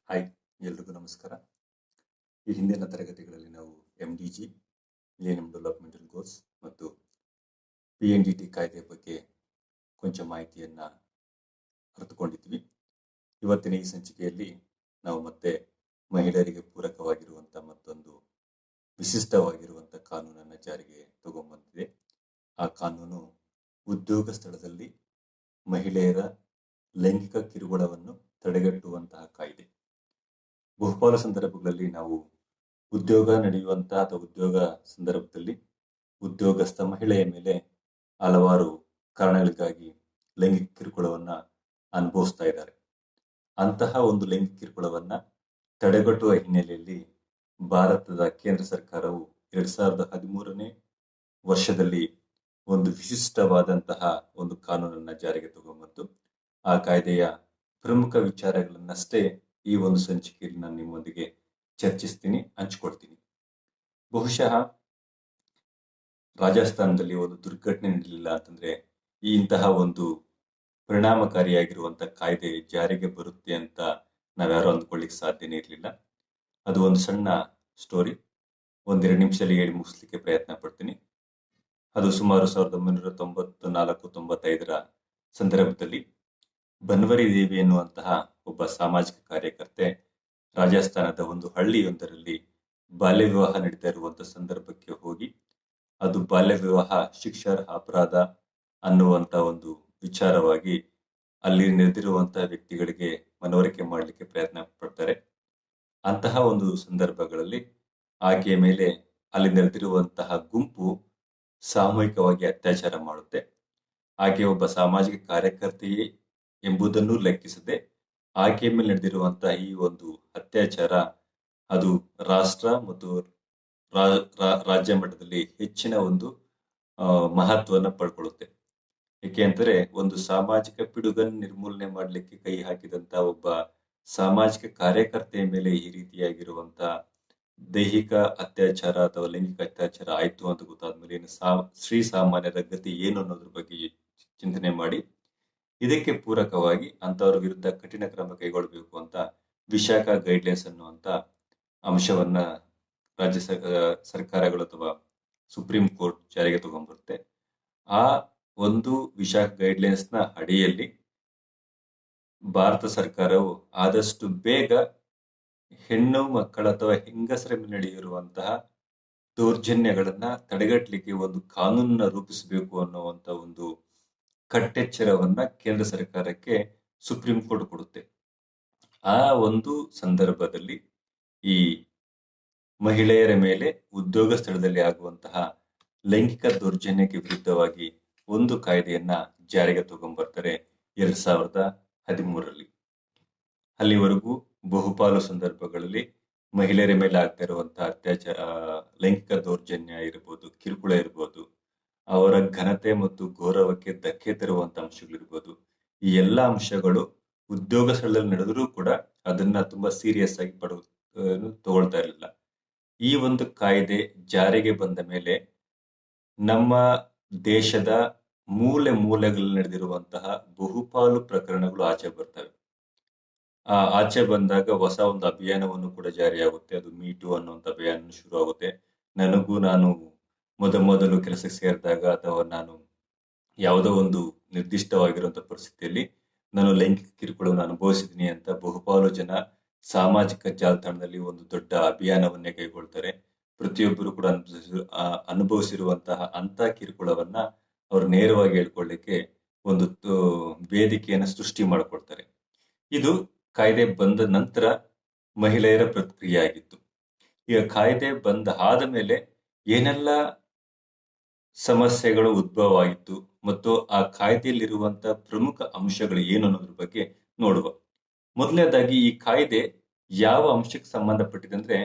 Hi, ಎಲ್ರಿಗೂ ನಮಸ್ಕಾರ. ಈ ಹಿಂದಿನ ತರಗತಿಗಳಲ್ಲಿ ನಾವು MDG ಮಿಲೇನಿಯಂ ಡೆವಲಪ್ಮೆಂಟಲ್ ಗೋಲ್ಸ್ ಮತ್ತು PNDT ಕಾಯ್ದೆ ಬಗ್ಗೆ ಕೊಂಚ ಮಾಹಿತಿಯನ್ನ ಅರಿತುಕೊಂಡಿದ್ವಿ. ಇವತ್ತಿನ ಈ ಸಂಚಿಕೆಯಲ್ಲಿ ನಾವು ಮತ್ತೆ ಮಹಿಳೆಯರಿಗೆ ಪೂರಕವಾಗಿರುವಂಥ ಮತ್ತೊಂದು ವಿಶಿಷ್ಟವಾಗಿರುವಂಥ ಕಾನೂನನ್ನು ಜಾರಿಗೆ ತಗೊಂಡ್ಬಂದಿದೆ. ಆ ಕಾನೂನು ಉದ್ಯೋಗ ಸ್ಥಳದಲ್ಲಿ ಮಹಿಳೆಯರ ಲೈಂಗಿಕ ಕಿರುಕುಳವನ್ನು ತಡೆಗಟ್ಟುವಂತಹ ಕಾಯ್ದೆ. ಬಹುಪಾಲು ಸಂದರ್ಭಗಳಲ್ಲಿ ನಾವು ಉದ್ಯೋಗ ನಡೆಯುವಂತಹ ಅಥವಾ ಉದ್ಯೋಗ ಸಂದರ್ಭದಲ್ಲಿ ಉದ್ಯೋಗಸ್ಥ ಮಹಿಳೆಯ ಮೇಲೆ ಹಲವಾರು ಕಾರಣಗಳಿಗಾಗಿ ಲೈಂಗಿಕ ಕಿರುಕುಳವನ್ನ ಅನುಭವಿಸ್ತಾ ಇದ್ದಾರೆ. ಅಂತಹ ಒಂದು ಲೈಂಗಿಕ ಕಿರುಕುಳವನ್ನ ತಡೆಗಟ್ಟುವ ಹಿನ್ನೆಲೆಯಲ್ಲಿ ಭಾರತದ ಕೇಂದ್ರ ಸರ್ಕಾರವು 2013ನೇ ವರ್ಷದಲ್ಲಿ ಒಂದು ವಿಶಿಷ್ಟವಾದಂತಹ ಒಂದು ಕಾನೂನನ್ನ ಜಾರಿಗೆ ತಗೊಂಡ್ಬಂತು. ಆ ಕಾಯ್ದೆಯ ಪ್ರಮುಖ ವಿಚಾರಗಳನ್ನಷ್ಟೇ ಈ ಒಂದು ಸಂಚಿಕೆಯಲ್ಲಿ ನಾನು ನಿಮ್ಮೊಂದಿಗೆ ಚರ್ಚಿಸ್ತೀನಿ, ಹಂಚ್ಕೊಳ್ತೀನಿ. ಬಹುಶಃ ರಾಜಸ್ಥಾನದಲ್ಲಿ ಒಂದು ದುರ್ಘಟನೆ ನಡೆಯಲಿಲ್ಲ ಅಂತಂದ್ರೆ ಇಂತಹ ಒಂದು ಪರಿಣಾಮಕಾರಿಯಾಗಿರುವಂತಹ ಕಾಯ್ದೆ ಜಾರಿಗೆ ಬರುತ್ತೆ ಅಂತ ನಾವ್ಯಾರು ಅಂದ್ಕೊಳ್ಳಿಕ್ಕೆ ಸಾಧ್ಯನೇ ಇರಲಿಲ್ಲ. ಅದು ಒಂದು ಸಣ್ಣ ಸ್ಟೋರಿ, 1-2 ನಿಮಿಷದಲ್ಲಿ ಹೇಳಿ ಮುಗಿಸ್ಲಿಕ್ಕೆ ಪ್ರಯತ್ನ ಪಡ್ತೀನಿ. ಅದು ಸುಮಾರು 1994-95ರ ಸಂದರ್ಭದಲ್ಲಿ ಬನ್ವರಿ ದೇವಿ ಎನ್ನುವಂತಹ ಒಬ್ಬ ಸಾಮಾಜಿಕ ಕಾರ್ಯಕರ್ತೆ ರಾಜಸ್ಥಾನದ ಒಂದು ಹಳ್ಳಿಯೊಂದರಲ್ಲಿ ಬಾಲ್ಯ ವಿವಾಹ ನಡೀತಾ ಇರುವಂತಹ ಸಂದರ್ಭಕ್ಕೆ ಹೋಗಿ ಅದು ಬಾಲ್ಯ ವಿವಾಹ ಶಿಕ್ಷಾರ್ಹ ಅಪರಾಧ ಅನ್ನುವಂತ ಒಂದು ವಿಚಾರವಾಗಿ ಅಲ್ಲಿ ನೆರೆದಿರುವಂತಹ ವ್ಯಕ್ತಿಗಳಿಗೆ ಮನವರಿಕೆ ಮಾಡಲಿಕ್ಕೆ ಪ್ರಯತ್ನ ಪಡ್ತಾರೆ. ಅಂತಹ ಒಂದು ಸಂದರ್ಭಗಳಲ್ಲಿ ಆಕೆಯ ಮೇಲೆ ಅಲ್ಲಿ ನೆರೆದಿರುವಂತಹ ಗುಂಪು ಸಾಮೂಹಿಕವಾಗಿ ಅತ್ಯಾಚಾರ ಮಾಡುತ್ತೆ. ಆಕೆ ಒಬ್ಬ ಸಾಮಾಜಿಕ ಕಾರ್ಯಕರ್ತೆಯೇ ಎಂಬುದನ್ನು ಲೆಕ್ಕಿಸದೆ ಆಕೆಯ ಮೇಲೆ ನಡೆದಿರುವಂತಹ ಈ ಒಂದು ಅತ್ಯಾಚಾರ ಅದು ರಾಷ್ಟ್ರ ಮತ್ತು ರಾಜ್ಯ ಮಟ್ಟದಲ್ಲಿ ಹೆಚ್ಚಿನ ಒಂದು ಮಹತ್ವವನ್ನು ಪಡ್ಕೊಳ್ಳುತ್ತೆ. ಏಕೆ ಅಂದರೆ ಒಂದು ಸಾಮಾಜಿಕ ಪಿಡುಗನ್ನು ನಿರ್ಮೂಲನೆ ಮಾಡಲಿಕ್ಕೆ ಕೈ ಹಾಕಿದಂತ ಒಬ್ಬ ಸಾಮಾಜಿಕ ಕಾರ್ಯಕರ್ತೆಯ ಮೇಲೆ ಈ ರೀತಿಯಾಗಿರುವಂತಹ ದೈಹಿಕ ಅತ್ಯಾಚಾರ ಅಥವಾ ಲೈಂಗಿಕ ಅತ್ಯಾಚಾರ ಆಯ್ತು ಅಂತ ಗೊತ್ತಾದ್ಮೇಲೆ ಶ್ರೀ ಸಾಮಾನ್ಯರ ಗತಿ ಏನು ಅನ್ನೋದ್ರ ಬಗ್ಗೆ ಚಿಂತನೆ ಮಾಡಿ ಇದಕ್ಕೆ ಪೂರಕವಾಗಿ ಅಂತವರ ವಿರುದ್ಧ ಕಠಿಣ ಕ್ರಮ ಕೈಗೊಳ್ಳಬೇಕು ಅಂತ ವಿಶಾಖ ಗೈಡ್ಲೈನ್ಸ್ ಅನ್ನುವಂತ ಅಂಶವನ್ನ ರಾಜ್ಯ ಸರ್ಕಾರಗಳು ಅಥವಾ ಸುಪ್ರೀಂ ಕೋರ್ಟ್ ಜಾರಿಗೆ ತಗೊಂಡ್ಬರುತ್ತೆ. ಆ ಒಂದು ವಿಶಾಖ ಗೈಡ್ಲೈನ್ಸ್ ನ ಅಡಿಯಲ್ಲಿ ಭಾರತ ಸರ್ಕಾರವು ಆದಷ್ಟು ಬೇಗ ಹೆಣ್ಣು ಮಕ್ಕಳ ಅಥವಾ ಹೆಂಗಸರ ಮೇಲೆ ನಡೆಯಿರುವಂತಹ ದೌರ್ಜನ್ಯಗಳನ್ನ ತಡೆಗಟ್ಟಲಿಕ್ಕೆ ಒಂದು ಕಾನೂನನ್ನ ರೂಪಿಸಬೇಕು ಅನ್ನುವಂತ ಒಂದು ಕಟ್ಟೆಚ್ಚರವನ್ನ ಕೇಂದ್ರ ಸರ್ಕಾರಕ್ಕೆ ಸುಪ್ರೀಂ ಕೋರ್ಟ್ ಕೊಡುತ್ತೆ. ಆ ಒಂದು ಸಂದರ್ಭದಲ್ಲಿ ಈ ಮಹಿಳೆಯರ ಮೇಲೆ ಉದ್ಯೋಗ ಸ್ಥಳದಲ್ಲಿ ಆಗುವಂತಹ ಲೈಂಗಿಕ ದೌರ್ಜನ್ಯಕ್ಕೆ ವಿರುದ್ಧವಾಗಿ ಒಂದು ಕಾಯ್ದೆಯನ್ನ ಜಾರಿಗೆ ತಗೊಂಡ್ಬರ್ತಾರೆ 2013ರಲ್ಲಿ. ಅಲ್ಲಿವರೆಗೂ ಬಹುಪಾಲು ಸಂದರ್ಭಗಳಲ್ಲಿ ಮಹಿಳೆಯರ ಮೇಲೆ ಆಗ್ತಾ ಇರುವಂತಹ ಅತ್ಯಾಚಾರ, ಲೈಂಗಿಕ ದೌರ್ಜನ್ಯ ಇರ್ಬೋದು, ಕಿರುಕುಳ ಇರ್ಬೋದು, ಅವರ ಘನತೆ ಮತ್ತು ಗೌರವಕ್ಕೆ ಧಕ್ಕೆ ತರುವಂತ ಅಂಶಗಳಿರ್ಬೋದು, ಈ ಎಲ್ಲಾ ಅಂಶಗಳು ಉದ್ಯೋಗ ಸ್ಥಳದಲ್ಲಿ ನಡೆದರೂ ಕೂಡ ಅದನ್ನ ತುಂಬಾ ಸೀರಿಯಸ್ ಆಗಿ ತಗೊಳ್ತಾ ಇರಲಿಲ್ಲ. ಈ ಒಂದು ಕಾಯ್ದೆ ಜಾರಿಗೆ ಬಂದ ಮೇಲೆ ನಮ್ಮ ದೇಶದ ಮೂಲೆ ಮೂಲೆಗಳಲ್ಲಿ ನಡೆದಿರುವಂತಹ ಬಹುಪಾಲು ಪ್ರಕರಣಗಳು ಆಚೆ ಬರ್ತವೆ. ಆಚೆ ಬಂದಾಗ ಹೊಸ ಒಂದು ಅಭಿಯಾನವನ್ನು ಕೂಡ ಜಾರಿಯಾಗುತ್ತೆ. ಅದು ಮೀಟು ಅನ್ನುವಂಥ ಅಭಿಯಾನ ಶುರು ಆಗುತ್ತೆ. ನಾನು ಮೊದಲು ಕೆಲಸಕ್ಕೆ ಸೇರಿದಾಗ ಅಥವಾ ನಾನು ಯಾವುದೋ ಒಂದು ನಿರ್ದಿಷ್ಟವಾಗಿರುವಂತ ಪರಿಸ್ಥಿತಿಯಲ್ಲಿ ನಾನು ಲೈಂಗಿಕ ಕಿರುಕುಳವನ್ನು ಅನುಭವಿಸಿದ್ದೀನಿ ಅಂತ ಬಹುಪಾಲು ಜನ ಸಾಮಾಜಿಕ ಜಾಲತಾಣದಲ್ಲಿ ಒಂದು ದೊಡ್ಡ ಅಭಿಯಾನವನ್ನೇ ಕೈಗೊಳ್ತಾರೆ. ಪ್ರತಿಯೊಬ್ಬರು ಕೂಡ ಅನುಭವಿಸಿರುವಂತಹ ಅಂತ ಕಿರುಕುಳವನ್ನ ಅವರು ನೇರವಾಗಿ ಹೇಳ್ಕೊಳ್ಳಿಕ್ಕೆ ಒಂದು ವೇದಿಕೆಯನ್ನು ಸೃಷ್ಟಿ ಮಾಡಿಕೊಡ್ತಾರೆ. ಇದು ಕಾಯ್ದೆ ಬಂದ ನಂತರ ಮಹಿಳೆಯರ ಪ್ರತಿಕ್ರಿಯೆ ಆಗಿತ್ತು. ಈಗ ಕಾಯ್ದೆ ಆದ ಮೇಲೆ ಏನೆಲ್ಲ ಸಮಸ್ಯೆಗಳು ಉದ್ಭವ ಆಗಿತ್ತು ಮತ್ತು ಆ ಕಾಯ್ದೆಯಲ್ಲಿರುವಂತಹ ಪ್ರಮುಖ ಅಂಶಗಳು ಏನು ಅನ್ನೋದ್ರ ಬಗ್ಗೆ ನೋಡುವ. ಮೊದಲನೇದಾಗಿ ಈ ಕಾಯ್ದೆ ಯಾವ ಅಂಶಕ್ಕೆ ಸಂಬಂಧಪಟ್ಟಿದೆ ಅಂದ್ರೆ,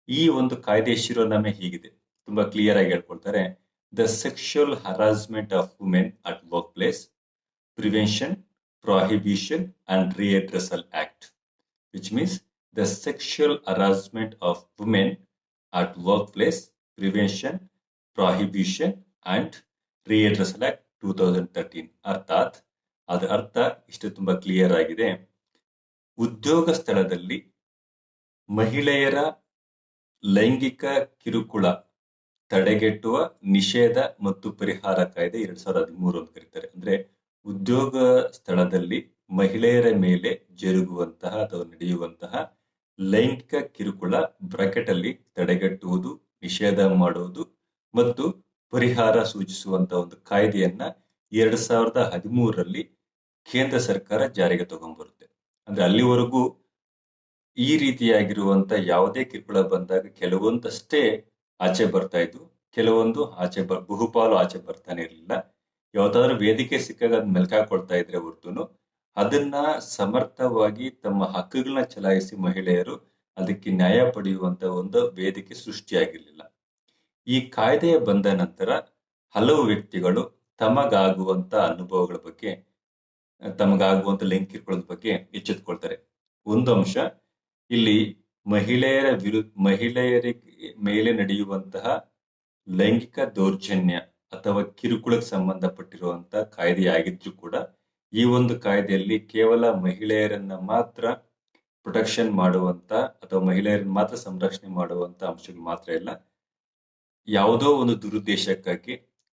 ಈ ಒಂದು ಕಾಯ್ದೆಯ ಶಿರೋನಾಮೆ ಹೀಗಿದೆ, ತುಂಬಾ ಕ್ಲಿಯರ್ ಆಗಿ ಹೇಳ್ಕೊಳ್ತಾರೆ: the sexual harassment of women at work place, prevention, prohibition and redressal act, which means the sexual harassment of women at workplace, prevention, prohibition and redressal act 2013. ಅರ್ಥಾತ್ ಅದರ ಅರ್ಥ ಇಷ್ಟು ತುಂಬಾ ಕ್ಲಿಯರ್ ಆಗಿದೆ. ಉದ್ಯೋಗ ಸ್ಥಳದಲ್ಲಿ ಮಹಿಳೆಯರ ಲೈಂಗಿಕ ಕಿರುಕುಳ ತಡೆಗಟ್ಟುವ ನಿಷೇಧ ಮತ್ತು ಪರಿಹಾರ ಕಾಯ್ದೆ 2013 ಅಂತ ಕರೀತಾರೆ. ಅಂದ್ರೆ ಉದ್ಯೋಗ ಸ್ಥಳದಲ್ಲಿ ಮಹಿಳೆಯರ ಮೇಲೆ ಜರುಗುವಂತಹ ಅಥವಾ ನಡೆಯುವಂತಹ ಲೈಂಗಿಕ ಕಿರುಕುಳ ಬ್ರಾಕೆಟ್ ಅಲ್ಲಿ ತಡೆಗಟ್ಟುವುದು, ನಿಷೇಧ ಮಾಡುವುದು ಮತ್ತು ಪರಿಹಾರ ಸೂಚಿಸುವಂತಹ ಒಂದು ಕಾಯ್ದೆಯನ್ನ 2013ರಲ್ಲಿ ಕೇಂದ್ರ ಸರ್ಕಾರ ಜಾರಿಗೆ ತಗೊಂಡ್ಬರುತ್ತೆ. ಅಂದ್ರೆ ಅಲ್ಲಿವರೆಗೂ ಈ ರೀತಿಯಾಗಿರುವಂತ ಯಾವುದೇ ಕಿರುಕುಳ ಬಂದಾಗ ಕೆಲವೊಂದಷ್ಟೇ ಆಚೆ ಬರ್ತಾ ಇದ್ವು, ಕೆಲವೊಂದು ಬಹುಪಾಲು ಆಚೆ ಬರ್ತಾನೆ ಇರಲಿಲ್ಲ. ಯಾವ್ದಾದ್ರು ವೇದಿಕೆ ಸಿಕ್ಕಾಗ ಅದ್ ಮೆಲ್ಕಾಕೊಳ್ತಾ ಇದ್ರೆ ಹೊರತುನು ಅದನ್ನ ಸಮರ್ಥವಾಗಿ ತಮ್ಮ ಹಕ್ಕುಗಳನ್ನ ಚಲಾಯಿಸಿ ಮಹಿಳೆಯರು ಅದಕ್ಕೆ ನ್ಯಾಯ ಪಡೆಯುವಂತ ಒಂದು ವೇದಿಕೆ ಸೃಷ್ಟಿಯಾಗಿರ್ಲಿಲ್ಲ. ಈ ಕಾಯ್ದೆ ಬಂದ ನಂತರ ಹಲವು ವ್ಯಕ್ತಿಗಳು ತಮಗಾಗುವಂತ ಅನುಭವಗಳ ಬಗ್ಗೆ, ತಮಗಾಗುವಂತ ಲೈಂಗಿಕ ಕಿರುಕುಳದ ಬಗ್ಗೆ ಎಚ್ಚೆತ್ಕೊಳ್ತಾರೆ. ಒಂದು ಅಂಶ ಇಲ್ಲಿ ಮಹಿಳೆಯರ ಮೇಲೆ ನಡೆಯುವಂತಹ ಲೈಂಗಿಕ ದೌರ್ಜನ್ಯ ಅಥವಾ ಕಿರುಕುಳಕ್ಕೆ ಸಂಬಂಧಪಟ್ಟಿರುವಂತಹ ಕಾಯ್ದೆಯಾಗಿದ್ರು ಕೂಡ ಈ ಒಂದು ಕಾಯ್ದೆಯಲ್ಲಿ ಕೇವಲ ಮಹಿಳೆಯರನ್ನ ಮಾತ್ರ ಪ್ರೊಟೆಕ್ಷನ್ ಮಾಡುವಂತ ಅಥವಾ ಮಹಿಳೆಯರನ್ನ ಮಾತ್ರ ಸಂರಕ್ಷಣೆ ಮಾಡುವಂತ ಅಂಶಗಳು ಮಾತ್ರ ಇಲ್ಲ, ಯಾವುದೋ ಒಂದು ದುರುದ್ದೇಶಕ್ಕಾಗಿ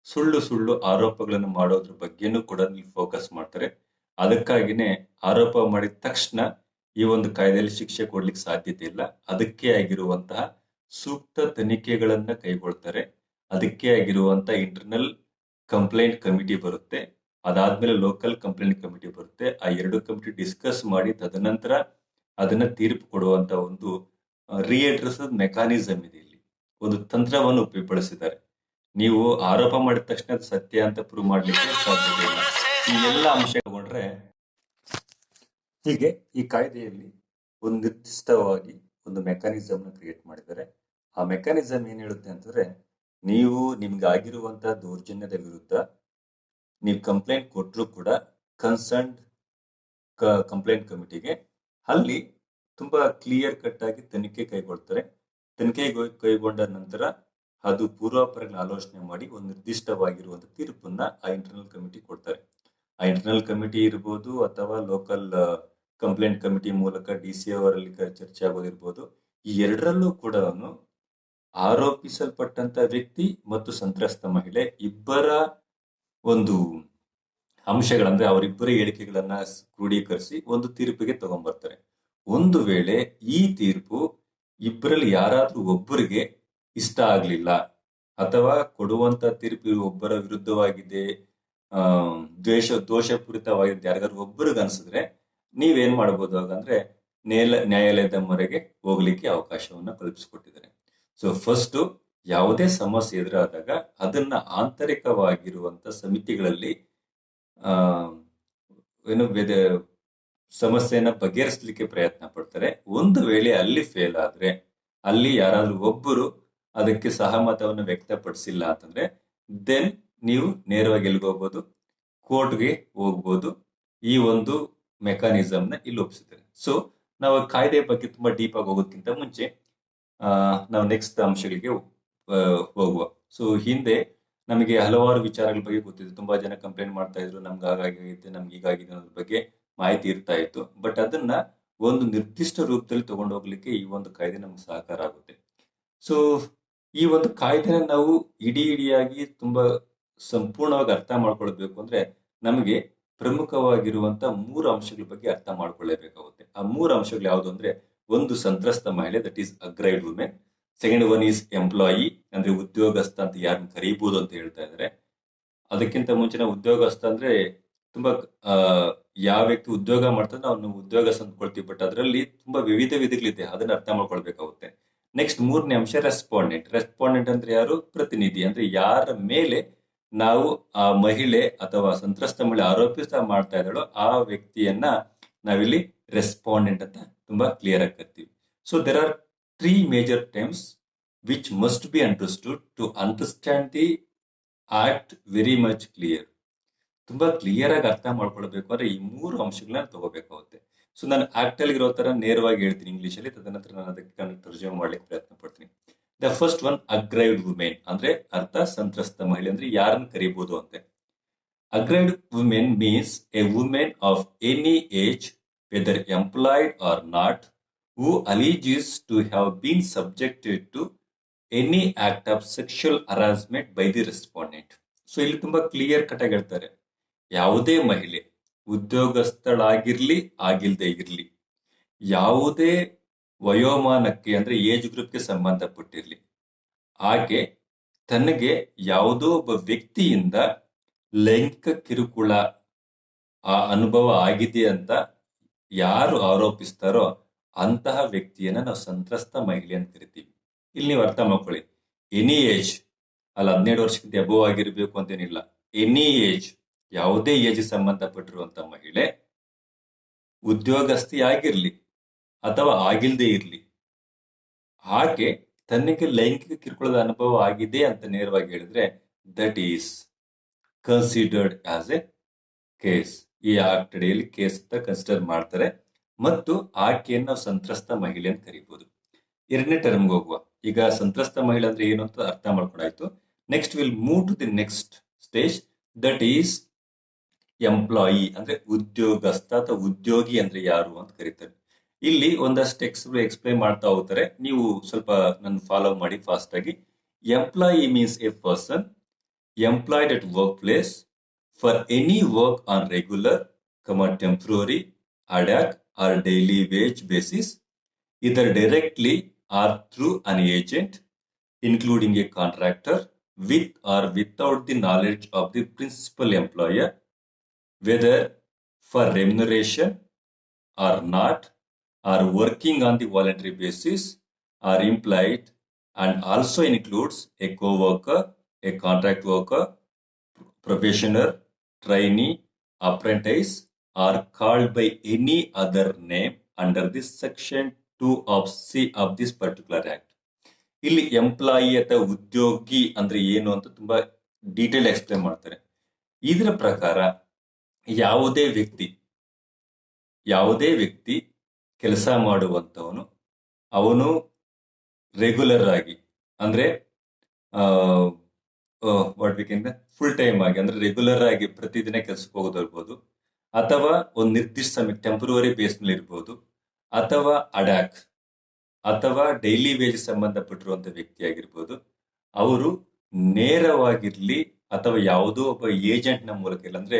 ಸುಳ್ಳು ಆರೋಪಗಳನ್ನು ಮಾಡೋದ್ರ ಬಗ್ಗೆನೂ ಕೂಡ ಫೋಕಸ್ ಮಾಡ್ತಾರೆ. ಅದಕ್ಕಾಗಿನೇ ಆರೋಪ ಮಾಡಿದ ತಕ್ಷಣ ಈ ಒಂದು ಕಾಯ್ದೆಯಲ್ಲಿ ಶಿಕ್ಷೆ ಕೊಡ್ಲಿಕ್ಕೆ ಸಾಧ್ಯತೆ ಇಲ್ಲ. ಅದಕ್ಕೆ ಆಗಿರುವಂತಹ ಸೂಕ್ತ ತನಿಖೆಗಳನ್ನ ಕೈಗೊಳ್ತಾರೆ. ಅದಕ್ಕೆ ಆಗಿರುವಂತಹ ಇಂಟರ್ನಲ್ ಕಂಪ್ಲೇಂಟ್ ಕಮಿಟಿ ಬರುತ್ತೆ, ಅದಾದ್ಮೇಲೆ ಲೋಕಲ್ ಕಂಪ್ಲೇಂಟ್ ಕಮಿಟಿ ಬರುತ್ತೆ. ಆ ಎರಡು ಕಮಿಟಿ ಡಿಸ್ಕಸ್ ಮಾಡಿ ತದನಂತರ ಅದನ್ನ ತೀರ್ಪು ಕೊಡುವಂತ ಒಂದು ರೀಅಡ್ರೆಸ್ ಮೆಕಾನಿಸಮ್ ಇದೆ. ಇಲ್ಲಿ ಒಂದು ತಂತ್ರವನ್ನು ಉಪಯೋಗಿಸಿದ್ದಾರೆ. ನೀವು ಆರೋಪ ಮಾಡಿದ ತಕ್ಷಣ ಅದು ಸತ್ಯ ಅಂತ ಪ್ರೂವ್ ಮಾಡ್ಲಿಕ್ಕೆ ಸಾಧ್ಯತೆ ಇಲ್ಲ. ಈ ಎಲ್ಲ ಅಂಶ ತಗೊಂಡ್ರೆ ಹೀಗೆ ಈ ಕಾಯ್ದೆಯಲ್ಲಿ ಒಂದು ನಿರ್ದಿಷ್ಟವಾಗಿ ಒಂದು ಮೆಕ್ಯಾನಿಸಮ್ ನ ಕ್ರಿಯೇಟ್ ಮಾಡಿದ್ದಾರೆ. ಆ ಮೆಕ್ಯಾನಿಸಮ್ ಏನ್ ಹೇಳುತ್ತೆ ಅಂತಂದ್ರೆ, ನೀವು ನಿಮ್ಗೆ ಆಗಿರುವಂತಹ ದೌರ್ಜನ್ಯದ ವಿರುದ್ಧ ನೀವು ಕಂಪ್ಲೇಂಟ್ ಕೊಟ್ಟರು ಕೂಡ ಕನ್ಸರ್ನ್ಡ್ ಕಂಪ್ಲೇಂಟ್ ಕಮಿಟಿಗೆ ಅಲ್ಲಿ ತುಂಬಾ ಕ್ಲಿಯರ್ ಕಟ್ ಆಗಿ ತನಿಖೆ ಕೈಗೊಳ್ತಾರೆ. ತನಿಖೆ ಕೈಗೊಂಡ ನಂತರ ಅದು ಪೂರ್ವಾಪರಗಳ ಆಲೋಚನೆ ಮಾಡಿ ಒಂದು ನಿರ್ದಿಷ್ಟವಾಗಿರುವಂತಹ ತೀರ್ಪನ್ನ ಆ ಇಂಟರ್ನಲ್ ಕಮಿಟಿ ಕೊಡ್ತಾರೆ. ಆ ಇಂಟರ್ನಲ್ ಕಮಿಟಿ ಇರ್ಬೋದು ಅಥವಾ ಲೋಕಲ್ ಕಂಪ್ಲೇಂಟ್ ಕಮಿಟಿ ಮೂಲಕ DC ಅವರಲ್ಲಿ ಚರ್ಚೆ ಆಗೋದಿರ್ಬೋದು. ಈ ಎರಡರಲ್ಲೂ ಕೂಡ ಆರೋಪಿಸಲ್ಪಟ್ಟಂತ ವ್ಯಕ್ತಿ ಮತ್ತು ಸಂತ್ರಸ್ತ ಮಹಿಳೆ ಇಬ್ಬರ ಒಂದು ಅಂಶಗಳಂದ್ರೆ ಅವರಿಬ್ಬರ ಹೇಳಿಕೆಗಳನ್ನ ಕ್ರೋಢೀಕರಿಸಿ ಒಂದು ತೀರ್ಪಿಗೆ ತಗೊಂಡ್ಬರ್ತಾರೆ. ಒಂದು ವೇಳೆ ಈ ತೀರ್ಪು ಇಬ್ಬರಲ್ಲಿ ಯಾರಾದ್ರೂ ಒಬ್ಬರಿಗೆ ಇಷ್ಟ ಆಗ್ಲಿಲ್ಲ ಅಥವಾ ಕೊಡುವಂತ ತೀರ್ಪು ಒಬ್ಬರ ವಿರುದ್ಧವಾಗಿದೆ, ದೋಷಪೂರಿತವಾಗಿದೆ ಯಾರಿಗಾದ್ರು ಒಬ್ಬರಿಗೆ ಅನ್ಸಿದ್ರೆ ನೀವೇನ್ ಮಾಡ್ಬೋದು ಹಾಗಂದ್ರೆ ನ್ಯಾಯಾಲಯದ ಮೊರೆಗೆ ಹೋಗ್ಲಿಕ್ಕೆ ಅವಕಾಶವನ್ನ ಕಲ್ಪಿಸಿಕೊಟ್ಟಿದ್ದಾರೆ. ಸೊ ಫಸ್ಟ್ ಯಾವುದೇ ಸಮಸ್ಯೆ ಎದುರಾದಾಗ ಅದನ್ನ ಆಂತರಿಕವಾಗಿರುವಂತ ಸಮಿತಿಗಳಲ್ಲಿ ಸಮಸ್ಯೆಯನ್ನ ಬಗೆಹರಿಸಲಿಕ್ಕೆ ಪ್ರಯತ್ನ ಪಡ್ತಾರೆ. ಒಂದು ವೇಳೆ ಅಲ್ಲಿ ಫೇಲ್ ಆದ್ರೆ, ಅಲ್ಲಿ ಯಾರಾದ್ರೂ ಒಬ್ಬರು ಅದಕ್ಕೆ ಸಹಮತವನ್ನು ವ್ಯಕ್ತಪಡಿಸಿಲ್ಲ ಅಂತಂದ್ರೆ ದೆನ್ ನೀವು ನೇರವಾಗಿ ಎಲ್ಗೋಗ್ಬೋದು, ಕೋರ್ಟ್ಗೆ ಹೋಗ್ಬೋದು. ಈ ಒಂದು ಮೆಕ್ಯಾನಿಸಮ್ ನ ಇಲ್ಲಿ ಒಪ್ಪಿಸಿದ್ದಾರೆ. ಸೊ ನಾವು ಕಾಯ್ದೆ ಬಗ್ಗೆ ತುಂಬಾ ಡೀಪ್ ಆಗಿ ಹೋಗೋದಕ್ಕಿಂತ ಮುಂಚೆ ನಾವು ನೆಕ್ಸ್ಟ್ ಅಂಶಗಳಿಗೆ ಹೋಗುವ. ಸೊ ಹಿಂದೆ ನಮಗೆ ಹಲವಾರು ವಿಚಾರಗಳ ಬಗ್ಗೆ ಗೊತ್ತಿದೆ. ತುಂಬಾ ಜನ ಕಂಪ್ಲೇಂಟ್ ಮಾಡ್ತಾ ಇದ್ರು, ನಮ್ಗೆ ಹಾಗಾಗಿದೆ, ನಮ್ಗೆ ಹೀಗಾಗಿದೆ ಅನ್ನೋದ್ರ ಬಗ್ಗೆ ಮಾಹಿತಿ ಇರ್ತಾ ಇತ್ತು. ಬಟ್ ಅದನ್ನ ಒಂದು ನಿರ್ದಿಷ್ಟ ರೂಪದಲ್ಲಿ ತಗೊಂಡು ಹೋಗ್ಲಿಕ್ಕೆ ಈ ಒಂದು ಕಾಯ್ದೆ ನಮ್ಗೆ ಸಹಕಾರ ಆಗುತ್ತೆ. ಸೊ ಈ ಒಂದು ಕಾಯ್ದೆನ ನಾವು ಇಡಿಯಾಗಿ ತುಂಬಾ ಸಂಪೂರ್ಣವಾಗಿ ಅರ್ಥ ಮಾಡ್ಕೊಳ್ಬೇಕು ಅಂದ್ರೆ ನಮಗೆ ಪ್ರಮುಖವಾಗಿರುವಂತ 3 ಅಂಶಗಳ ಬಗ್ಗೆ ಅರ್ಥ ಮಾಡ್ಕೊಳ್ಳೇಬೇಕಾಗುತ್ತೆ. ಆ 3 ಅಂಶಗಳು ಯಾವುದು ಅಂದ್ರೆ, ಒಂದು ಸಂತ್ರಸ್ತ ಮಹಿಳೆ, that is aggrieved women. Second one is employee, ಅಂದ್ರೆ ಉದ್ಯೋಗಸ್ಥ ಅಂತ ಯಾರನ್ನ ಕರೀಬಹುದು ಅಂತ ಹೇಳ್ತಾ ಇದ್ದಾರೆ. ಅದಕ್ಕಿಂತ ಮುಂಚಿನ ಉದ್ಯೋಗಸ್ಥ ಅಂದ್ರೆ ತುಂಬಾ ಯಾವ ವ್ಯಕ್ತಿ ಉದ್ಯೋಗ ಮಾಡ್ತಾನೆ ಅವ್ನು ಉದ್ಯೋಗಸ್ಥ ಅಂದ್ಕೊಳ್ತೀವಿ, ಬಟ್ ಅದರಲ್ಲಿ ತುಂಬಾ ವಿವಿಧ ವಿಧಗಳಿದೆ, ಅದನ್ನ ಅರ್ಥ ಮಾಡ್ಕೊಳ್ಬೇಕಾಗುತ್ತೆ. ನೆಕ್ಸ್ಟ್ 3ನೇ ಅಂಶ ರೆಸ್ಪಾಂಡೆಂಟ್ ಅಂದ್ರೆ ಯಾರು? ಪ್ರತಿನಿಧಿ. ಅಂದ್ರೆ ಯಾರ ಮೇಲೆ ನಾವು ಆ ಮಹಿಳೆ ಅಥವಾ ಸಂತ್ರಸ್ತ ಮಹಿಳೆ ಆರೋಪಿಸ್ತಾ ಮಾಡ್ತಾ ಇದ್ದಾಳೋ ಆ ವ್ಯಕ್ತಿಯನ್ನ ನಾವಿಲ್ಲಿ ರೆಸ್ಪಾಂಡೆಂಟ್ ಅಂತ ತುಂಬಾ ಕ್ಲಿಯರ್ ಆಗಿ ಕರಿತೀವಿ. So there are 3 major terms which must be understood to understand the act very much clear. ತುಂಬಾ ಕ್ಲಿಯರ್ ಆಗಿ ಅರ್ಥ ಮಾಡ್ಕೊಳ್ಬೇಕು ಅಂದ್ರೆ ಈ 3 ಅಂಶಗಳನ್ನ ತಗೋಬೇಕಾಗುತ್ತೆ. ಸೊ ನಾನು ಆಕ್ಟ್ ಅಲ್ಲಿ ಇರೋ ತರ ನೇರವಾಗಿ ಹೇಳ್ತೀನಿ ಇಂಗ್ಲಿಷ್ ಅಲ್ಲಿ, ತದನಂತರ ನಾನು ಅದಕ್ಕೆ ತರ್ಜುಮೆ ಮಾಡ್ಲಿಕ್ಕೆ ಪ್ರಯತ್ನ ಪಡ್ತೀನಿ. The first one aggrieved women ಅಂದ್ರೆ ಅರ್ಥ ಸಂತ್ರಸ್ತ ಮಹಿಳೆ ಅಂದ್ರೆ ಯಾರನ್ನ ಕರಿಬಹುದು ಅಂತೆ. Aggrieved women means a women of any age whether employed or not who alleges to have been subjected to any act of sexual harassment by the respondent. So ಇಲ್ಲಿ ತುಂಬಾ ಕ್ಲಿಯರ್ ಕಟ್ ಆಗಿ ಹೇಳ್ತಾರೆ, ಯಾವುದೇ ಮಹಿಳೆ ಉದ್ಯೋಗಸ್ಥಳಾಗಿರ್ಲಿ ಆಗಿಲ್ದೇ ಇರ್ಲಿ, ಯಾವುದೇ ವಯೋಮಾನಕ್ಕೆ ಅಂದ್ರೆ ಏಜ್ ಗ್ರೂಪ್ಗೆ ಸಂಬಂಧಪಟ್ಟಿರ್ಲಿ, ಆಕೆ ತನಗೆ ಯಾವುದೋ ಒಬ್ಬ ವ್ಯಕ್ತಿಯಿಂದ ಲೈಂಗಿಕ ಕಿರುಕುಳ ಅನುಭವ ಆಗಿದೆ ಅಂತ ಯಾರು ಆರೋಪಿಸ್ತಾರೋ ಅಂತಹ ವ್ಯಕ್ತಿಯನ್ನ ನಾವು ಸಂತ್ರಸ್ತ ಮಹಿಳೆ ಅಂತ ಕರಿತೀವಿ. ಇಲ್ಲಿ ನೀವು ಅರ್ಥ ಮಾಡ್ಕೊಳ್ಳಿ, ಎನಿ ಏಜ್ ಅಲ್ಲ, 17 ವರ್ಷಕ್ಕಿಂತ ಅಬೋವ್ ಆಗಿರ್ಬೇಕು ಅಂತೇನಿಲ್ಲ, ಎನಿ ಏಜ್, ಯಾವುದೇ ಏಜ್ ಸಂಬಂಧಪಟ್ಟಿರುವಂತ ಮಹಿಳೆ ಉದ್ಯೋಗಸ್ಥಿ ಆಗಿರ್ಲಿ ಅಥವಾ ಆಗಿಲ್ದೇ ಇರ್ಲಿ, ಆಕೆ ತನಗೆ ಲೈಂಗಿಕ ಕಿರುಕುಳದ ಅನುಭವ ಆಗಿದೆ ಅಂತ ನೇರವಾಗಿ ಹೇಳಿದ್ರೆ that is considered as A case. ಈ ಆಕ್ಟ್ ಅಡಿಯಲ್ಲಿ ಕೇಸ್ ಅಂತ ಕನ್ಸಿಡರ್ ಮಾಡ್ತಾರೆ ಮತ್ತು ಆಕೆಯನ್ನು ನಾವು ಸಂತ್ರಸ್ತ ಮಹಿಳೆ ಅಂತ ಕರಿಬಹುದು. ಎರಡನೇ ಟರ್ಮ್ಗೆ ಹೋಗುವ. ಈಗ ಸಂತ್ರಸ್ತ ಮಹಿಳೆ ಅಂದ್ರೆ ಏನು ಅಂತ ಅರ್ಥ ಮಾಡ್ಕೊಂಡಾಯ್ತು. Next will move to the next stage, that is employee ಅಂದ್ರೆ ಉದ್ಯೋಗಸ್ಥ ಅಥವಾ ಉದ್ಯೋಗಿ ಅಂದ್ರೆ ಯಾರು ಅಂತ ಕರೀತಾರೆ. ಇಲ್ಲಿ ಒಂದಷ್ಟು ಎಕ್ಸ್ಪ್ಲೈನ್ ಮಾಡ್ತಾ ಹೋಗ್ತಾರೆ, ನೀವು ಸ್ವಲ್ಪ ನನ್ನ ಫಾಲೋ ಮಾಡಿ ಫಾಸ್ಟ್ ಆಗಿ. Employee means A person employed at work place for any work on regular, temporary, ad hoc or daily wage basis, either directly or through an agent, including a contractor, with or without the knowledge of the principal employer, whether for remuneration or not, or working on the voluntary basis, are implied and also includes a co-worker, a contract worker, probationer, trainee, apprentice, are called by any other name under this section 2 of C of this particular act. ಇಲ್ಲಿ employee ಅಥವಾ ಉದ್ಯೋಗಿ ಅಂದ್ರೆ ಏನು ಅಂತ ತುಂಬಾ detail explain ಮಾಡ್ತಾರೆ. ಇದರ ಪ್ರಕಾರ ಯಾವುದೇ ವ್ಯಕ್ತಿ ಕೆಲಸ ಮಾಡುವಂತವನು, ಅವನು ರೆಗ್ಯುಲರ್ ಆಗಿ ಅಂದ್ರೆ ಫುಲ್ ಟೈಮ್ ಆಗಿ ಅಂದ್ರೆ ರೆಗ್ಯುಲರ್ ಆಗಿ ಪ್ರತಿದಿನ ಕೆಲಸಕ್ಕೆ ಹೋಗೋದಿರ್ಬೋದು, ಅಥವಾ ಒಂದು ನಿರ್ದಿಷ್ಟ ಸಮಯಕ್ಕೆ ಟೆಂಪರರಿ ಬೇಸ್ ಮೇಲೆ ಇರ್ಬೋದು, ಅಥವಾ ಅಡ್ಯಾಕ್ ಅಥವಾ ಡೈಲಿ ವೇಜ್ ಸಂಬಂಧಪಟ್ಟಿರುವಂತ ವ್ಯಕ್ತಿ ಆಗಿರ್ಬೋದು. ಅವರು ನೇರವಾಗಿರ್ಲಿ ಅಥವಾ ಯಾವುದೋ ಒಬ್ಬ ಏಜೆಂಟ್ ನ ಮೂಲಕ ಇಲ್ಲ, ಅಂದ್ರೆ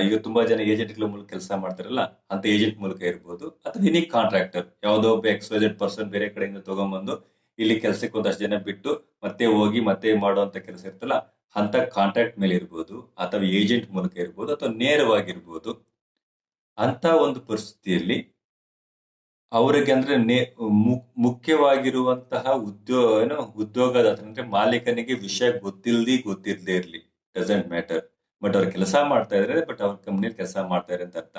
ಈಗ ತುಂಬಾ ಜನ ಏಜೆಂಟ್ಗಳ ಮೂಲಕ ಕೆಲಸ ಮಾಡ್ತಾರಲ್ಲ, ಅಂತ ಏಜೆಂಟ್ ಮೂಲಕ ಇರ್ಬೋದು, ಅಥವಾ ಎನಿ ಕಾಂಟ್ರಾಕ್ಟರ್, ಯಾವುದೋ ಒಬ್ಬ XYZ ಪರ್ಸನ್ ಬೇರೆ ಕಡೆಯಿಂದ ತಗೊಂಡ್ಬಂದು ಇಲ್ಲಿ ಕೆಲಸಕ್ಕೆ ಒಂದಷ್ಟು ಜನ ಬಿಟ್ಟು ಮತ್ತೆ ಹೋಗಿ ಮತ್ತೆ ಮಾಡುವಂತ ಕೆಲಸ ಇರ್ತಲ್ಲ, ಅಂತ ಕಾಂಟ್ರಾಕ್ಟ್ ಮೇಲೆ ಇರ್ಬೋದು, ಅಥವಾ ಏಜೆಂಟ್ ಮೂಲಕ ಇರ್ಬೋದು, ಅಥವಾ ನೇರವಾಗಿರ್ಬೋದು. ಅಂತ ಒಂದು ಪರಿಸ್ಥಿತಿಯಲ್ಲಿ ಅವರಿಗೆ ಅಂದ್ರೆ ಮುಖ್ಯವಾಗಿರುವಂತಹ ಉದ್ಯೋಗದಾತ ಅಂದ್ರೆ ಮಾಲೀಕನಿಗೆ ವಿಷಯ ಗೊತ್ತಿರದೇ ಇರ್ಲಿ, ಡಸಂಟ್ ಮ್ಯಾಟರ್, ಬಟ್ ಅವ್ರು ಕೆಲಸ ಮಾಡ್ತಾ ಇದಾರೆ, ಬಟ್ ಅವ್ರ ಕಂಪ್ನಿಯಲ್ಲಿ ಕೆಲಸ ಮಾಡ್ತಾ ಇದ್ದಾರೆ ಅಂತ ಅರ್ಥ.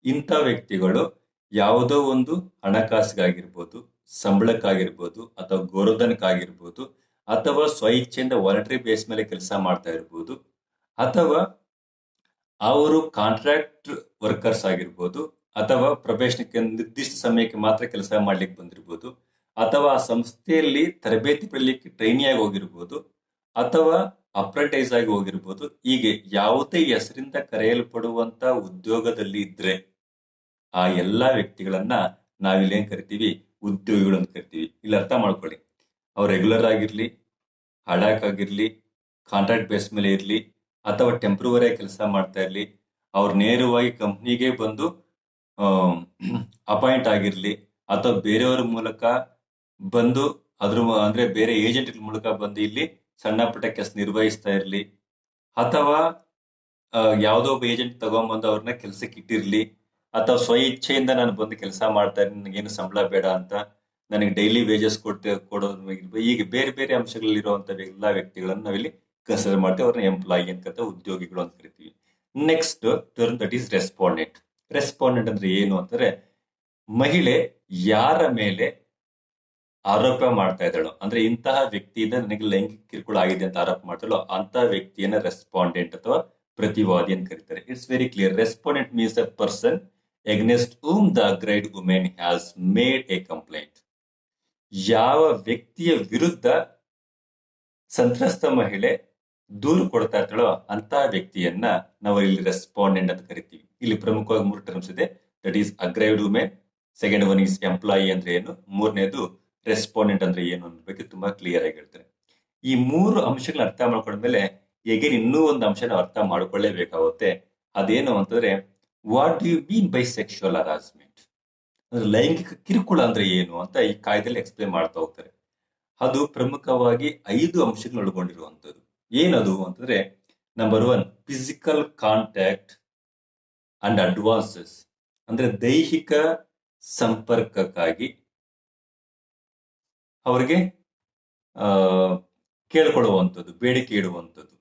ಇಂಥ ವ್ಯಕ್ತಿಗಳು ಯಾವುದೋ ಒಂದು ಹಣಕಾಸಿಗಾಗಿರ್ಬೋದು, ಸಂಬಳಕ್ಕಾಗಿರ್ಬೋದು, ಅಥವಾ ಗೌರವಧನಕ್ಕಾಗಿರ್ಬೋದು, ಅಥವಾ ಸ್ವಇಚ್ಛೆಯಿಂದ ವಾಲಂಟರಿ ಬೇಸ್ ಮೇಲೆ ಕೆಲಸ ಮಾಡ್ತಾ ಇರ್ಬೋದು, ಅಥವಾ ಅವರು ಕಾಂಟ್ರಾಕ್ಟ್ ವರ್ಕರ್ಸ್ ಆಗಿರ್ಬೋದು, ಅಥವಾ ಪ್ರೊಬೇಷನ್ಗೆ ನಿರ್ದಿಷ್ಟ ಸಮಯಕ್ಕೆ ಮಾತ್ರ ಕೆಲಸ ಮಾಡ್ಲಿಕ್ಕೆ ಬಂದಿರ್ಬೋದು, ಅಥವಾ ಆ ಸಂಸ್ಥೆಯಲ್ಲಿ ತರಬೇತಿ ಪಡೆಯಲಿಕ್ಕೆ ಟ್ರೈನಿಯಾಗಿ ಹೋಗಿರ್ಬೋದು, ಅಥವಾ ಅಪ್ರೆಂಟೈಸ್ ಆಗಿ ಹೋಗಿರ್ಬೋದು. ಹೀಗೆ ಯಾವುದೇ ಹೆಸರಿಂದ ಕರೆಯಲ್ಪಡುವಂತ ಉದ್ಯೋಗದಲ್ಲಿ ಇದ್ರೆ ಆ ಎಲ್ಲಾ ವ್ಯಕ್ತಿಗಳನ್ನ ನಾವಿಲ್ಲಿ ಏನ್ ಕರಿತೀವಿ, ಉದ್ಯೋಗಿಗಳು ಅಂತ ಕರಿತೀವಿ. ಇಲ್ಲಿ ಅರ್ಥ ಮಾಡ್ಕೊಳ್ಳಿ, ಅವ್ರು ರೆಗ್ಯುಲರ್ ಆಗಿರ್ಲಿ, ಹಡಾಕ್ ಆಗಿರ್ಲಿ, ಕಾಂಟ್ರಾಕ್ಟ್ ಬೇಸ್ ಮೇಲೆ ಇರ್ಲಿ, ಅಥವಾ ಟೆಂಪ್ರವರಿ ಕೆಲಸ ಮಾಡ್ತಾ ಇರ್ಲಿ, ಅವ್ರು ನೇರವಾಗಿ ಕಂಪ್ನಿಗೆ ಬಂದು ಅಪಾಯಿಂಟ್ ಆಗಿರ್ಲಿ, ಅಥವಾ ಬೇರೆಯವರ ಮೂಲಕ ಬಂದು ಅಂದ್ರೆ ಬೇರೆ ಏಜೆಂಟ್ ಮೂಲಕ ಬಂದು ಇಲ್ಲಿ ಸಣ್ಣ ಪುಟ್ಟ ಕೆಲಸ ನಿರ್ವಹಿಸ್ತಾ ಇರ್ಲಿ, ಅಥವಾ ಯಾವುದೋ ಒಬ್ಬ ಏಜೆಂಟ್ ತಗೊಂಡ್ಬಂದು ಅವ್ರನ್ನ ಕೆಲ್ಸಕ್ಕೆ ಇಟ್ಟಿರ್ಲಿ, ಅಥವಾ ಸ್ವ ಇಚ್ಛೆಯಿಂದ ನಾನು ಬಂದು ಕೆಲಸ ಮಾಡ್ತಾ ಇದ್ದೀನಿ, ನನಗೇನು ಸಂಬಳ ಬೇಡ ಅಂತ, ನನಗೆ ಡೈಲಿ ವೇಜಸ್ ಕೊಡೋದು, ಈಗ ಬೇರೆ ಬೇರೆ ಅಂಶಗಳಲ್ಲಿರುವಂತ ಎಲ್ಲಾ ವ್ಯಕ್ತಿಗಳನ್ನು ನಾವಿಲ್ಲಿ ಕನ್ಸಿಡರ್ ಮಾಡ್ತೀವಿ, ಅವ್ರನ್ನ ಎಂಪ್ಲಾಯಿ ಅಂತ ಉದ್ಯೋಗಿಗಳು ಅಂತ ಕರಿತೀವಿ. Next term that is respondent. Respondent ಅಂದ್ರೆ ಏನು ಅಂತಂದ್ರೆ, ಮಹಿಳೆ ಯಾರ ಮೇಲೆ ಆರೋಪ ಮಾಡ್ತಾ ಇದ್ದಾಳೋ, ಅಂದ್ರೆ ಇಂತಹ ವ್ಯಕ್ತಿಯಿಂದ ನನಗೆ ಲೈಂಗಿಕ ಕಿರುಕುಳ ಆಗಿದೆ ಅಂತ ಆರೋಪ ಮಾಡ್ತಾಳೋ ಅಂತ ವ್ಯಕ್ತಿಯನ್ನ ರೆಸ್ಪಾಂಡೆಂಟ್ ಅಥವಾ ಪ್ರತಿವಾದಿ ಅಂತ ಕರೀತಾರೆ. It's very clear. Respondent means a person against whom the aggrieved woman has made a complaint. ಯಾವ ವ್ಯಕ್ತಿಯ ವಿರುದ್ಧ ಸಂತ್ರಸ್ತ ಮಹಿಳೆ ದೂರು ಕೊಡ್ತಾ ಇರ್ತಾಳೋ ಅಂತ ವ್ಯಕ್ತಿಯನ್ನ ನಾವು ಇಲ್ಲಿ ರೆಸ್ಪಾಂಡೆಂಟ್ ಅಂತ ಕರಿತೀವಿ. ಇಲ್ಲಿ ಪ್ರಮುಖವಾಗಿ 3 ಟರ್ಮ್ಸ್ ಇದೆ, that is aggrieved women, second one is employee ಅಂದ್ರೆ ಏನು, ಮೂರನೇದು ರೆಸ್ಪಾಂಡೆಂಟ್ ಅಂದ್ರೆ ಏನು ಅನ್ನೋ ಬಗ್ಗೆ ತುಂಬಾ ಕ್ಲಿಯರ್ ಆಗಿ ಹೇಳ್ತಾರೆ. ಈ ಮೂರು ಅಂಶಗಳನ್ನ ಅರ್ಥ ಮಾಡ್ಕೊಂಡ್ಮೇಲೆ ಹೇಗೇನ್ ಇನ್ನೂ ಒಂದು ಅಂಶ ನಾವು ಅರ್ಥ ಮಾಡ್ಕೊಳ್ಳೇಬೇಕಾಗುತ್ತೆ. ಅದೇನು ಅಂತಂದ್ರೆ what you mean by sexual harassment, ಅಂದ್ರೆ ಲೈಂಗಿಕ ಕಿರುಕುಳ ಅಂದ್ರೆ ಏನು ಅಂತ ಈ ಕಾಯ್ದೆಯಲ್ಲಿ ಎಕ್ಸ್ಪ್ಲೇನ್ ಮಾಡ್ತಾ ಹೋಗ್ತಾರೆ. ಅದು ಪ್ರಮುಖವಾಗಿ 5 ಅಂಶಗಳು ಒಳಗೊಂಡಿರುವಂತದ್ದು. ಏನದು ಅಂತಂದ್ರೆ number 1 physical contact and advances, ಅಂದ್ರೆ ದೈಹಿಕ ಸಂಪರ್ಕಕ್ಕಾಗಿ ಅವರಿಗೆ ಕೇಳ್ಕೊಳ್ಳುವಂಥದ್ದು, ಬೇಡಿಕೆ ಇಡುವಂಥದ್ದು,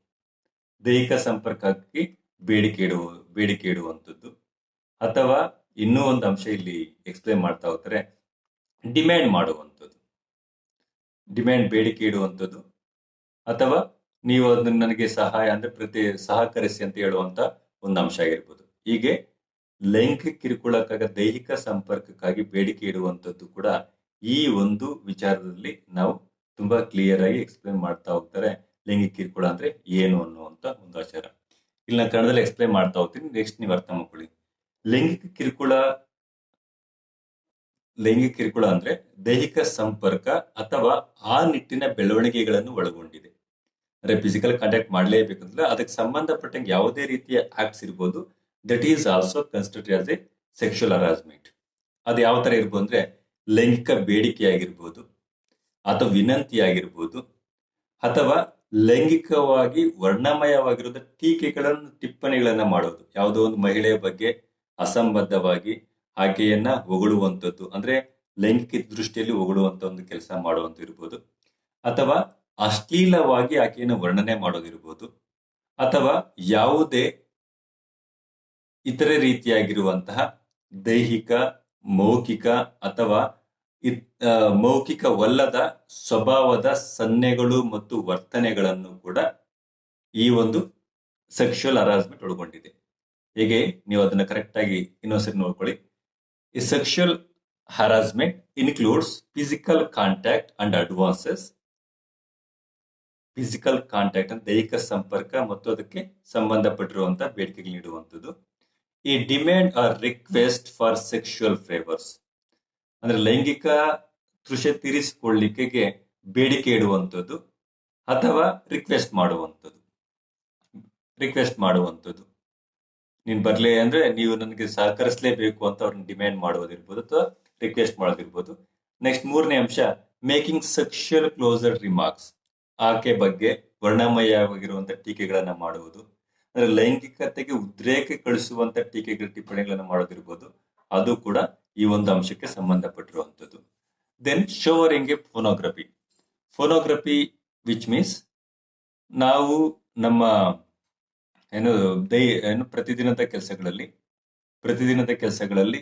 ದೈಹಿಕ ಸಂಪರ್ಕಕ್ಕೆ ಬೇಡಿಕೆ ಇಡುವಂಥದ್ದು. ಅಥವಾ ಇನ್ನೂ ಒಂದು ಅಂಶ ಇಲ್ಲಿ ಎಕ್ಸ್ಪ್ಲೇನ್ ಮಾಡ್ತಾ ಹೋಗ್ತಾರೆ, ಡಿಮ್ಯಾಂಡ್ ಮಾಡುವಂಥದ್ದು, ಡಿಮ್ಯಾಂಡ್ ಬೇಡಿಕೆ ಇಡುವಂಥದ್ದು. ಅಥವಾ ನೀವು ಅದನ್ನ ನನಗೆ ಸಹಾಯ ಅಂದ್ರೆ ಸಹಕರಿಸಿ ಅಂತ ಹೇಳುವಂತ ಒಂದು ಅಂಶ ಆಗಿರ್ಬೋದು. ಹೀಗೆ ಲೈಂಗಿಕ ಕಿರುಕುಳಕ್ಕಾಗಿ ದೈಹಿಕ ಸಂಪರ್ಕಕ್ಕಾಗಿ ಬೇಡಿಕೆ ಇಡುವಂಥದ್ದು ಕೂಡ ಈ ಒಂದು ವಿಚಾರದಲ್ಲಿ ನಾವು ತುಂಬಾ ಕ್ಲಿಯರ್ ಆಗಿ ಎಕ್ಸ್ಪ್ಲೇನ್ ಮಾಡ್ತಾ ಹೋಗ್ತಾರೆ. ಲೈಂಗಿಕ ಕಿರುಕುಳ ಅಂದ್ರೆ ಏನು ಅನ್ನುವಂತ ಒಂದು ಆಚಾರ ಇಲ್ಲಿ ನಾನು ಕನ್ನಡದಲ್ಲಿ ಎಕ್ಸ್ಪ್ಲೇನ್ ಮಾಡ್ತಾ ಹೋಗ್ತೀನಿ, ನೆಕ್ಸ್ಟ್ ನೀವು ಅರ್ಥ ಮಾಡ್ಕೊಳ್ಳಿ. ಲೈಂಗಿಕ ಕಿರುಕುಳ ಅಂದ್ರೆ ದೈಹಿಕ ಸಂಪರ್ಕ ಅಥವಾ ಆ ನಿಟ್ಟಿನ ಬೆಳವಣಿಗೆಗಳನ್ನು ಒಳಗೊಂಡಿದೆ. ಅಂದ್ರೆ ಫಿಸಿಕಲ್ ಕಾಂಟ್ಯಾಕ್ಟ್ ಮಾಡಲೇಬೇಕಂದ್ರೆ ಅದಕ್ಕೆ ಸಂಬಂಧಪಟ್ಟಂಗೆ ಯಾವುದೇ ರೀತಿಯ ಆಕ್ಟ್ಸ್ ಇರ್ಬೋದು, that is also considered as A sexual harassment. ಅದು ಯಾವ ತರ ಇರ್ಬೋದು ಅಂದ್ರೆ ಲೈಂಗಿಕ ಬೇಡಿಕೆ ಆಗಿರ್ಬೋದು, ಅಥವಾ ವಿನಂತಿ ಆಗಿರ್ಬೋದು, ಅಥವಾ ಲೈಂಗಿಕವಾಗಿ ವರ್ಣಮಯವಾಗಿರೋದ ಟೀಕೆಗಳನ್ನು ಟಿಪ್ಪಣಿಗಳನ್ನ ಮಾಡೋದು. ಯಾವುದೋ ಒಂದು ಮಹಿಳೆಯ ಬಗ್ಗೆ ಅಸಂಬದ್ಧವಾಗಿ ಆಕೆಯನ್ನ ಹೊಗಳುವಂಥದ್ದು, ಅಂದ್ರೆ ಲೈಂಗಿಕ ದೃಷ್ಟಿಯಲ್ಲಿ ಹೊಗಳುವಂತ ಒಂದು ಕೆಲಸ ಮಾಡುವಂತ ಇರ್ಬೋದು, ಅಥವಾ ಅಶ್ಲೀಲವಾಗಿ ಆಕೆಯನ್ನು ವರ್ಣನೆ ಮಾಡೋದಿರ್ಬೋದು, ಅಥವಾ ಯಾವುದೇ ಇತರೆ ರೀತಿಯಾಗಿರುವಂತಹ ದೈಹಿಕ, ಮೌಖಿಕ ಅಥವಾ ಮೌಖಿಕವಲ್ಲದ ಸ್ವಭಾವದ ಸನ್ನೆಗಳು ಮತ್ತು ವರ್ತನೆಗಳನ್ನು ಕೂಡ ಈ ಒಂದು ಸೆಕ್ಷುವಲ್ ಹರಾಸ್ಮೆಂಟ್ ಒಳಗೊಂಡಿದೆ. ಹೇಗೆ ನೀವು ಅದನ್ನ ಕರೆಕ್ಟ್ ಆಗಿ ಇನ್ನೊಂದ್ಸರಿ ನೋಡ್ಕೊಳ್ಳಿ. ಈ sexual harassment includes physical contact and advances. Physical contact ಅಂದ್ರೆ ದೈಹಿಕ ಸಂಪರ್ಕ ಮತ್ತು ಅದಕ್ಕೆ ಸಂಬಂಧಪಟ್ಟಿರುವಂತಹ ಬೇಡಿಕೆಗಳು ನೀಡುವಂಥದ್ದು. ಈ demand or request for sexual favours, ಅಂದ್ರೆ ಲೈಂಗಿಕ ತೃಷೆ ತೀರಿಸಿಕೊಳ್ಳಿಕೆಗೆ ಬೇಡಿಕೆ ಇಡುವಂಥದ್ದು ಅಥವಾ ರಿಕ್ವೆಸ್ಟ್ ಮಾಡುವಂಥದ್ದು. ನೀನ್ ಬರ್ಲಿ ಅಂದ್ರೆ ನೀವು ನನಗೆ ಸಹಕರಿಸಲೇಬೇಕು ಅಂತ ಅವ್ರನ್ನ ಡಿಮ್ಯಾಂಡ್ ಮಾಡೋದಿರ್ಬೋದು ಅಥವಾ ರಿಕ್ವೆಸ್ಟ್ ಮಾಡೋದಿರ್ಬೋದು. ನೆಕ್ಸ್ಟ್ ಮೂರನೇ ಅಂಶ ಮೇಕಿಂಗ್ ಸೆಕ್ಷುವಲ್ ಕ್ಲೋಸರ್ ರಿಮಾರ್ಕ್ಸ್, ಆಕೆ ಬಗ್ಗೆ ವರ್ಣಮಯವಾಗಿರುವಂತ ಟೀಕೆಗಳನ್ನ ಮಾಡುವುದು, ಅಂದ್ರೆ ಲೈಂಗಿಕತೆಗೆ ಉದ್ರೇಕ ಕಳಿಸುವಂತ ಟಿಪ್ಪಣಿಗಳನ್ನ ಮಾಡೋದಿರ್ಬೋದು. ಅದು ಕೂಡ ಈ ಒಂದು ಅಂಶಕ್ಕೆ ಸಂಬಂಧಪಟ್ಟಿರುವಂತದ್ದು. ದೆನ್ ಶೋವರಿಂಗ್ ಎ ಫೋನೋಗ್ರಫಿ ವಿಚ್ ಮೀನ್ಸ್ ನಾವು ನಮ್ಮ ಪ್ರತಿದಿನದ ಕೆಲಸಗಳಲ್ಲಿ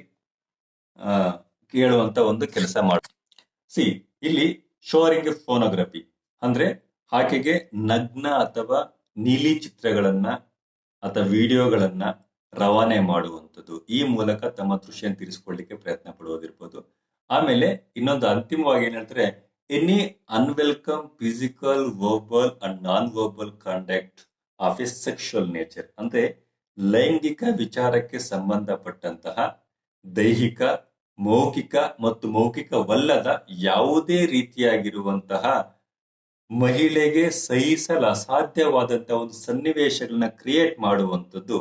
ಕೇಳುವಂತ ಒಂದು ಕೆಲಸ ಸಿ ಇಲ್ಲಿ ಶೋವರಿಂಗ್ ಎ ಫೋನೋಗ್ರಫಿ ಅಂದ್ರೆ ಆಕೆಗೆ ನಗ್ನ ಅಥವಾ ನೀಲಿ ಚಿತ್ರಗಳನ್ನ ಅಥವಾ ವಿಡಿಯೋಗಳನ್ನ ರವಾನೆ ಮಾಡುವಂಥದ್ದು, ಈ ಮೂಲಕ ತಮ್ಮ ತೃಷೆಯನ್ನು ತೀರಿಸಿಕೊಳ್ಳಿಕ್ಕೆ ಪ್ರಯತ್ನ ಪಡುವುದಿರ್ಬೋದು. ಆಮೇಲೆ ಇನ್ನೊಂದು ಅಂತಿಮವಾಗಿ ಏನ್ ಹೇಳ್ತಾರೆ, any unwelcome physical, verbal and non verbal contact of a sexual nature, ಅಂದ್ರೆ ಲೈಂಗಿಕ ವಿಚಾರಕ್ಕೆ ಸಂಬಂಧಪಟ್ಟಂತಹ ದೈಹಿಕ, ಮೌಖಿಕ ಮತ್ತು ಮೌಖಿಕವಲ್ಲದ ಯಾವುದೇ ರೀತಿಯಾಗಿರುವಂತಹ ಮಹಿಳೆಗೆ ಸಹಿಸಲು ಅಸಾಧ್ಯವಾದಂತಹ ಒಂದು ಸನ್ನಿವೇಶಗಳನ್ನ ಕ್ರಿಯೇಟ್ ಮಾಡುವಂಥದ್ದು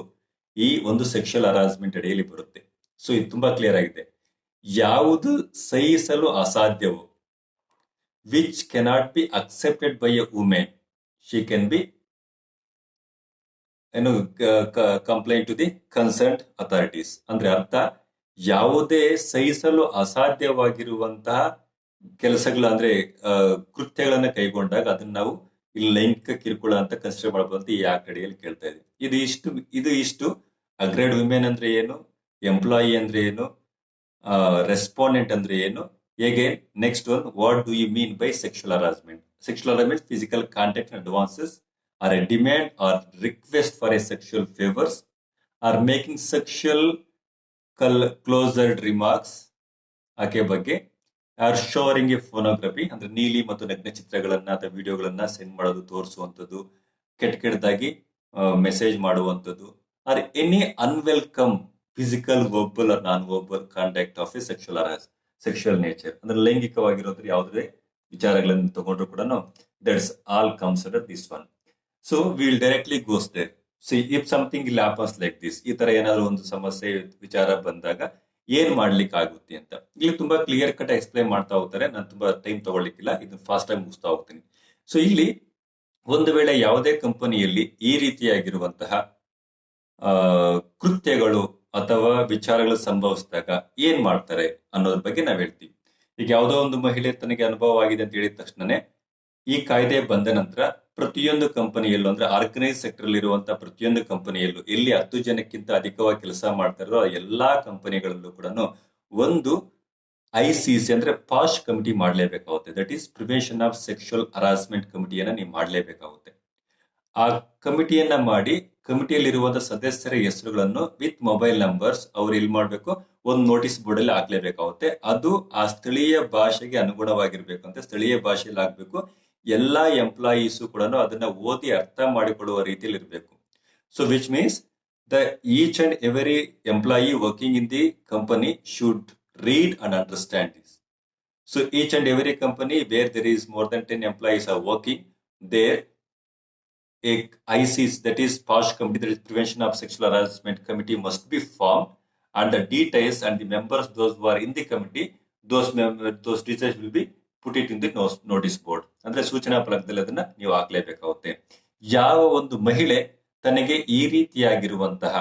ಈ ಒಂದು ಸೆಕ್ಷುವಲ್ ಹರಾಸ್ಮೆಂಟ್ ಅಡಿಯಲ್ಲಿ ಬರುತ್ತೆ. ಸೊ ಇದು ತುಂಬಾ ಕ್ಲಿಯರ್ ಆಗಿದೆ. ಯಾವುದು ಸಹಿಸಲು ಅಸಾಧ್ಯವೋ, which cannot be accepted by a women, she can be complaint to the concerned authorities. ಅಂದ್ರೆ ಅರ್ಥ, ಯಾವುದೇ ಸಹಿಸಲು ಅಸಾಧ್ಯವಾಗಿರುವಂತಹ ಕೆಲಸಗಳು ಅಂದ್ರೆ ಕೃತ್ಯಗಳನ್ನ ಕೈಗೊಂಡಾಗ ಅದನ್ನ ನಾವು ಇಲ್ಲಿ ಲೈಂಗಿಕ ಕಿರುಕುಳ ಅಂತ ಕನ್ಸಿಡರ್ ಮಾಡಬಹುದು ಅಂತ ಈ ಅಡಿಯಲ್ಲಿ ಕೇಳ್ತಾ ಇದ್ದೀವಿ. ಇದು ಇಷ್ಟು ಅಗ್ರೇಡ್ ವಿಮೆನ್ ಅಂದ್ರೆ ಏನು, ಎಂಪ್ಲಾಯಿ ಅಂದ್ರೆ ಏನು, ರೆಸ್ಪಾಂಡೆಂಟ್ ಅಂದ್ರೆ ಏನು, ಹೇಗೆ next one what do you mean by sexual harassment. Sexual harassment physical contact and advances or a demand or request for a sexual favours or making sexual coloured remarks ಆಕೆ ಬಗ್ಗೆ, R shoring A ಫೋನೋಗ್ರಫಿ ಅಂದ್ರೆ ನೀಲಿ ಮತ್ತು ನಗ್ನ ಚಿತ್ರಗಳನ್ನ ಅಥವಾ ವಿಡಿಯೋಗಳನ್ನ send ಮಾಡೋದು, ತೋರಿಸುವಂಥದ್ದು, ಕೆಟ್ಟದಾಗಿ ಮೆಸೇಜ್ ಮಾಡುವಂಥದ್ದು, or any unwelcome physical verbal or non verbal contact of a sexual nature, ಅಂದ್ರೆ ಲೈಂಗಿಕವಾಗಿರೋದ್ರ ಯಾವುದೇ ವಿಚಾರಗಳನ್ನು ತಗೊಂಡ್ರು ಕೂಡ that's all comes under this one. So will directly goes there. See if something ಇಲ್ಲಿ ಹ್ಯಾಪನ್ಸ್ ಲೈಕ್ ದಿಸ್, ಈ ತರ ಏನಾದ್ರು ಒಂದು ಸಮಸ್ಯೆ ವಿಚಾರ ಬಂದಾಗ ಏನ್ ಮಾಡ್ಲಿಕ್ಕೆ ಆಗುತ್ತೆ ಅಂತ ಇಲ್ಲಿ ತುಂಬಾ ಕ್ಲಿಯರ್ ಕಟ್ ಎಕ್ಸ್ಪ್ಲೈನ್ ಮಾಡ್ತಾ ಹೋಗ್ತಾರೆ. ನಾನು ತುಂಬಾ ಟೈಮ್ ತಗೊಳ್ಳಿಕ್ಕಿಲ್ಲ, ಇದನ್ನ ಫಾಸ್ಟ್ ಆಗಿ ಮುಗಿಸ್ತಾ ಹೋಗ್ತೀನಿ. ಸೊ ಇಲ್ಲಿ ಒಂದು ವೇಳೆ ಯಾವುದೇ ಕಂಪನಿಯಲ್ಲಿ ಈ ರೀತಿಯಾಗಿರುವಂತಹ ಕೃತ್ಯಗಳು ಅಥವಾ ವಿಚಾರಗಳು ಸಂಭವಿಸಿದಾಗ ಏನ್ ಮಾಡ್ತಾರೆ ಅನ್ನೋದ್ರ ಬಗ್ಗೆ ನಾವ್ ಹೇಳ್ತೀವಿ. ಈಗ ಯಾವುದೋ ಒಂದು ಮಹಿಳೆ ತನಗೆ ಅನುಭವ ಆಗಿದೆ ಅಂತ ಹೇಳಿದ ತಕ್ಷಣನೇ ಈ ಕಾಯ್ದೆ ಬಂದ ನಂತರ ಪ್ರತಿಯೊಂದು ಕಂಪನಿಯಲ್ಲೂ, ಅಂದ್ರೆ ಆರ್ಗನೈಸ್ ಸೆಕ್ಟರ್ ಅಲ್ಲಿ ಇರುವಂತಹ ಪ್ರತಿಯೊಂದು ಕಂಪನಿಯಲ್ಲೂ ಎಲ್ಲಿ 10 ಜನಕ್ಕಿಂತ ಅಧಿಕವಾಗಿ ಕೆಲಸ ಮಾಡ್ತಾರೋ ಆ ಎಲ್ಲಾ ಕಂಪನಿಗಳಲ್ಲೂ ಕೂಡ ಒಂದು ICC ಅಂದ್ರೆ ಪಾಶ್ ಕಮಿಟಿ ಮಾಡ್ಲೇಬೇಕಾಗುತ್ತೆ. That is prevention of sexual harassment ಕಮಿಟಿಯನ್ನ ನೀವು ಮಾಡ್ಲೇಬೇಕಾಗುತ್ತೆ. ಆ ಕಮಿಟಿಯನ್ನ ಮಾಡಿ ಕಮಿಟಿಯಲ್ಲಿರುವಂತಹ ಸದಸ್ಯರ ಹೆಸರುಗಳನ್ನು ವಿತ್ ಮೊಬೈಲ್ ನಂಬರ್ಸ್ ಅವ್ರು ಎಲ್ಲಿ ಮಾಡ್ಬೇಕು, ಒಂದು ನೋಟಿಸ್ ಬೋರ್ಡ್ ಅಲ್ಲಿ ಹಾಕ್ಲೇಬೇಕಾಗುತ್ತೆ. ಅದು ಆ ಸ್ಥಳೀಯ ಭಾಷೆಗೆ ಅನುಗುಣವಾಗಿರ್ಬೇಕು ಅಂತ ಸ್ಥಳೀಯ ಭಾಷೆಯಲ್ಲಿ ಆಗ್ಬೇಕು. ಎಲ್ಲಾ ಎಂಪ್ಲಾಯೀಸು ಕೂಡ ಅದನ್ನ ಓದಿ ಅರ್ಥ ಮಾಡಿಕೊಳ್ಳುವ ರೀತಿಯಲ್ಲಿ ಇರಬೇಕು. So which means the each and every employee working in the company should read and understand this. So each and every company where there is more than 10 employees are working, there a ICC, that is POSH committee, that is Prevention of Sexual Harassment Committee, must be formed, and the details and the members, those who are in the committee, those details will be put it in the notice board. ಅಂದ್ರೆ ಸೂಚನಾ ಫಲಕದಲ್ಲಿ ಅದನ್ನ ನೀವು ಹಾಕ್ಲೇಬೇಕಾಗುತ್ತೆ. ಯಾವ ಒಂದು ಮಹಿಳೆ ತನಗೆ ಈ ರೀತಿಯಾಗಿರುವಂತಹ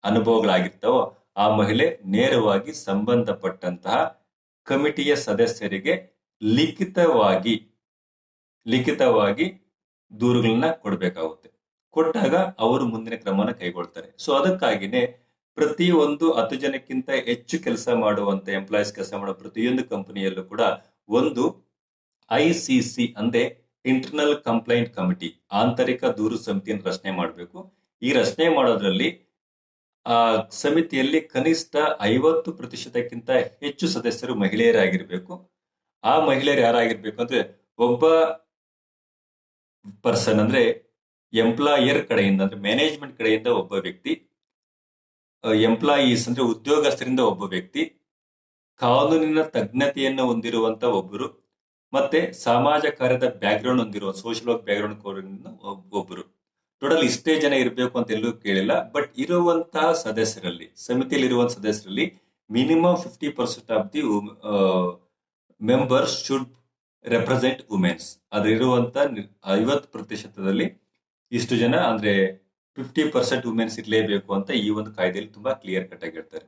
ಅನುಭವಗಳಾಗಿರ್ತಾವೋ ಆ ಮಹಿಳೆ ನೇರವಾಗಿ ಸಂಬಂಧಪಟ್ಟಂತಹ ಕಮಿಟಿಯ ಸದಸ್ಯರಿಗೆ ಲಿಖಿತವಾಗಿ ದೂರುಗಳನ್ನ ಕೊಡಬೇಕಾಗುತ್ತೆ. ಕೊಟ್ಟಾಗ ಅವರು ಮುಂದಿನ ಕ್ರಮನ ಕೈಗೊಳ್ತಾರೆ. ಸೊ ಅದಕ್ಕಾಗಿನೇ ಪ್ರತಿ ಒಂದು 10 ಜನಕ್ಕಿಂತ ಹೆಚ್ಚು ಕೆಲಸ ಮಾಡುವಂತ ಎಂಪ್ಲಾಯೀಸ್ ಕೆಲಸ ಮಾಡೋ ಪ್ರತಿಯೊಂದು ಕಂಪನಿಯಲ್ಲೂ ಕೂಡ ಒಂದು ICC ಅಂದ್ರೆ ಇಂಟರ್ನಲ್ ಕಂಪ್ಲೈಂಟ್ ಕಮಿಟಿ, ಆಂತರಿಕ ದೂರು ಸಮಿತಿಯನ್ನು ರಚನೆ ಮಾಡಬೇಕು. ಈ ರಚನೆ ಮಾಡೋದ್ರಲ್ಲಿ ಆ ಸಮಿತಿಯಲ್ಲಿ ಕನಿಷ್ಠ 50% ಹೆಚ್ಚು ಸದಸ್ಯರು ಮಹಿಳೆಯರಾಗಿರ್ಬೇಕು. ಆ ಮಹಿಳೆಯರು ಯಾರಾಗಿರ್ಬೇಕು ಅಂದ್ರೆ ಒಬ್ಬ ಪರ್ಸನ್, ಅಂದ್ರೆ ಎಂಪ್ಲಾಯರ್ ಕಡೆಯಿಂದ, ಅಂದ್ರೆ ಮ್ಯಾನೇಜ್ಮೆಂಟ್ ಕಡೆಯಿಂದ ಒಬ್ಬ ವ್ಯಕ್ತಿ, ಎಂಪ್ಲಾಯೀಸ್ ಅಂದ್ರೆ ಉದ್ಯೋಗಸ್ಥರಿಂದ ಒಬ್ಬ ವ್ಯಕ್ತಿ, ಕಾನೂನಿನ ತಜ್ಞತೆಯನ್ನು ಹೊಂದಿರುವಂತ ಒಬ್ಬರು, ಮತ್ತೆ ಸಮಾಜ ಕಾರ್ಯದ ಬ್ಯಾಕ್ಗ್ರೌಂಡ್ ಹೊಂದಿರುವ ಸೋಷಿಯಲ್ ವರ್ಕ್ ಬ್ಯಾಕ್ಗ್ರೌಂಡ್ ಒಬ್ಬರು. ಟೋಟಲ್ ಇಷ್ಟೇ ಜನ ಇರಬೇಕು ಅಂತ ಎಲ್ಲೂ ಕೇಳಿಲ್ಲ. ಬಟ್ ಇರುವಂತಹ ಸದಸ್ಯರಲ್ಲಿ, ಸಮಿತಿಯಲ್ಲಿ ಇರುವಂತಹ ಸದಸ್ಯರಲ್ಲಿ minimum 50% of the members should represent womens. ಅದಿರುವಂತ 50%ದಲ್ಲಿ ಇಷ್ಟು ಜನ, ಅಂದ್ರೆ 50% ವುಮೆನ್ಸ್ ಇರಲೇಬೇಕು ಅಂತ ಈ ಒಂದು ಕಾಯ್ದೆಯಲ್ಲಿ ತುಂಬಾ ಕ್ಲಿಯರ್ ಕಟ್ ಆಗಿ ಹೇಳ್ತಾರೆ.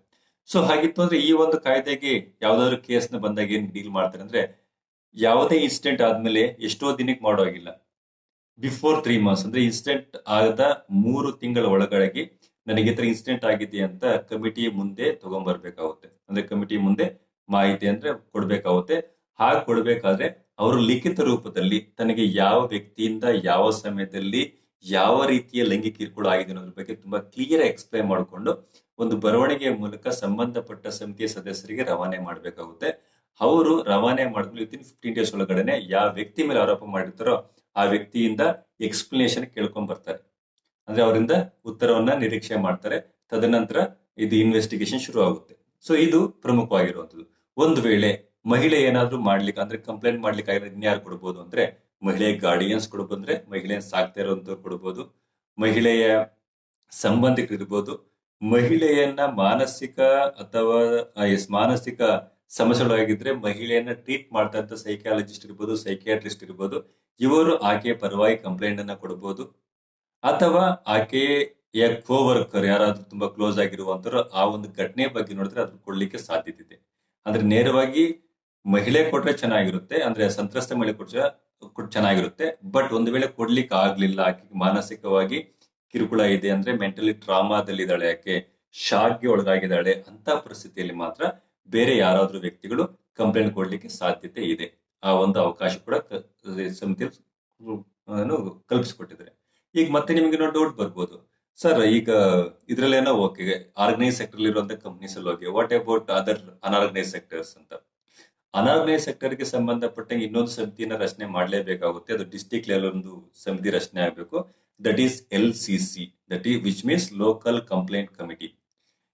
ಸೊ ಹಾಗಿತ್ತು ಅಂದ್ರೆ ಈ ಒಂದು ಕಾಯ್ದೆಗೆ ಯಾವ್ದಾದ್ರು ಕೇಸ್ನ ಬಂದಾಗ ಏನ್ ಡೀಲ್ ಮಾಡ್ತಾರೆ ಅಂದ್ರೆ, ಯಾವುದೇ ಇನ್ಸಿಡೆಂಟ್ ಆದ್ಮೇಲೆ ಎಷ್ಟೋ ದಿನಕ್ಕೆ ಮಾಡೋ ಆಗಿಲ್ಲ, ಬಿಫೋರ್ 3 months, ಅಂದ್ರೆ ಇನ್ಸಿಡೆಂಟ್ ಆದ 3 ತಿಂಗಳ ಒಳಗಡೆಗೆ ನನಗೆ ಈ ತರ ಇನ್ಸಿಡೆಂಟ್ ಆಗಿದೆ ಅಂತ ಕಮಿಟಿ ಮುಂದೆ ತಗೊಂಡ್ಬರ್ಬೇಕಾಗುತ್ತೆ. ಅಂದ್ರೆ ಕಮಿಟಿ ಮುಂದೆ ಮಾಹಿತಿ ಅಂದ್ರೆ ಕೊಡ್ಬೇಕಾಗುತ್ತೆ. ಹಾಗೆ ಕೊಡ್ಬೇಕಾದ್ರೆ ಅವರು ಲಿಖಿತ ರೂಪದಲ್ಲಿ ತನಗೆ ಯಾವ ವ್ಯಕ್ತಿಯಿಂದ ಯಾವ ಸಮಯದಲ್ಲಿ ಯಾವ ರೀತಿಯ ಲೈಂಗಿಕ ಕಿರುಕುಳ ಆಗಿದೆ ಅನ್ನೋದ್ರ ಬಗ್ಗೆ ತುಂಬಾ ಕ್ಲಿಯರ್ ಎಕ್ಸ್ಪ್ಲೈನ್ ಮಾಡಿಕೊಂಡು ಒಂದು ಬರವಣಿಗೆಯ ಮೂಲಕ ಸಂಬಂಧಪಟ್ಟ ಸಮಿತಿಯ ಸದಸ್ಯರಿಗೆ ರವಾನೆ ಮಾಡಬೇಕಾಗುತ್ತೆ. ಅವರು ರವಾನೆ ಮಾಡಿದ್ಮೇಲೆ ವಿತಿನ್ 15 days ಒಳಗಡೆನೆ ಯಾವ ವ್ಯಕ್ತಿ ಮೇಲೆ ಆರೋಪ ಮಾಡಿರ್ತಾರೋ ಆ ವ್ಯಕ್ತಿಯಿಂದ ಎಕ್ಸ್ಪ್ಲನೇಷನ್ ಕೇಳ್ಕೊಂಡ್ ಬರ್ತಾರೆ. ಅಂದ್ರೆ ಅವರಿಂದ ಉತ್ತರವನ್ನ ನಿರೀಕ್ಷೆ ಮಾಡ್ತಾರೆ. ತದನಂತರ ಇದು ಇನ್ವೆಸ್ಟಿಗೇಷನ್ ಶುರು ಆಗುತ್ತೆ. ಸೊ ಇದು ಪ್ರಮುಖವಾಗಿರುವಂತದ್ದು. ಒಂದು ವೇಳೆ ಮಹಿಳೆ ಏನಾದ್ರೂ ಮಾಡ್ಲಿಕ್ಕೆ, ಅಂದ್ರೆ ಕಂಪ್ಲೇಂಟ್ ಮಾಡ್ಲಿಕ್ಕೆ ಆಗಿರೋದು ಇನ್ಯಾರು ಕೊಡ್ಬೋದು ಅಂದ್ರೆ, ಮಹಿಳೆ ಗಾರ್ಡಿಯನ್ಸ್ ಕೊಡ್ಬೋದು, ಅಂದ್ರೆ ಮಹಿಳೆಯನ್ನು ಸಾಕ್ತಾ ಇರುವಂತವ್ರು ಕೊಡ್ಬೋದು, ಮಹಿಳೆಯ ಸಂಬಂಧಿಕರು ಇರ್ಬೋದು, ಮಹಿಳೆಯನ್ನ ಮಾನಸಿಕ ಅಥವಾ ಮಾನಸಿಕ ಸಮಸ್ಯೆಗಳಾಗಿದ್ರೆ ಮಹಿಳೆಯನ್ನ ಟ್ರೀಟ್ ಮಾಡ್ತಾ ಇದ್ದ ಸೈಕಾಲಜಿಸ್ಟ್ ಇರ್ಬೋದು, ಸೈಕಿಯಾಟ್ರಿಸ್ಟ್ ಇರ್ಬೋದು, ಇವರು ಆಕೆಯ ಪರವಾಗಿ ಕಂಪ್ಲೇಂಟ್ ಅನ್ನ ಕೊಡಬಹುದು. ಅಥವಾ ಆಕೆಯ ಕೋವರ್ಕರ್ ಯಾರಾದ್ರೂ ತುಂಬಾ ಕ್ಲೋಸ್ ಆಗಿರುವಂತರು ಆ ಒಂದು ಘಟನೆ ಬಗ್ಗೆ ನೋಡಿದ್ರೆ ಅದ್ರ ಕೊಡ್ಲಿಕ್ಕೆ ಸಾಧ್ಯತೆ ಇದೆ. ಅಂದ್ರೆ ನೇರವಾಗಿ ಮಹಿಳೆ ಕೊಟ್ರೆ ಚೆನ್ನಾಗಿರುತ್ತೆ, ಅಂದ್ರೆ ಸಂತ್ರಸ್ತ ಮಹಿಳೆ ಕೊಟ್ರೆ ಚೆನ್ನಾಗಿರುತ್ತೆ. ಬಟ್ ಒಂದು ವೇಳೆ ಕೊಡ್ಲಿಕ್ಕೆ ಆಗ್ಲಿಲ್ಲ, ಆಕೆಗೆ ಮಾನಸಿಕವಾಗಿ ಕಿರುಕುಳ ಇದೆ, ಅಂದ್ರೆ ಮೆಂಟಲಿ ಟ್ರಾಮಾದಲ್ಲಿದ್ದಾಳೆ, ಆಕೆ ಶಾಕ್ಗೆ ಒಳಗಾಗಿದ್ದಾಳೆ, ಅಂತ ಪರಿಸ್ಥಿತಿಯಲ್ಲಿ ಮಾತ್ರ ಬೇರೆ ಯಾರಾದ್ರೂ ವ್ಯಕ್ತಿಗಳು ಕಂಪ್ಲೇಂಟ್ ಕೊಡ್ಲಿಕ್ಕೆ ಸಾಧ್ಯತೆ ಇದೆ. ಆ ಒಂದು ಅವಕಾಶ ಕೂಡ ಸಮಿತಿ ಕಲ್ಪಿಸಿಕೊಟ್ಟಿದ್ದಾರೆ. ಈಗ ಮತ್ತೆ ನಿಮಗೆ ಡೌಟ್ ಬರ್ಬೋದು, ಸರ್ ಈಗ ಇದ್ರಲ್ಲೇನೋ ಓಕೆ, ಆರ್ಗನೈಸ್ ಸೆಕ್ಟರ್ ಇರುವಂತ ಕಂಪ್ನೀಸ್ ಅಲ್ಲಿ ಹೋಗಿ, what about other unorganised sectors ಅಂತ. ಅನ್ಆರ್ಗನೈಸ್ ಸೆಕ್ಟರ್ಗೆ ಸಂಬಂಧಪಟ್ಟಂಗೆ ಇನ್ನೊಂದು ಸಮಿತಿಯನ್ನ ರಚನೆ ಮಾಡಲೇಬೇಕಾಗುತ್ತೆ. ಅದು ಡಿಸ್ಟ್ರಿಕ್ಟ್ ಲೆವೆಲ್ ಒಂದು ಸಮಿತಿ ರಚನೆ ಆಗಬೇಕು. That is LCC, that is which means local complaint committee.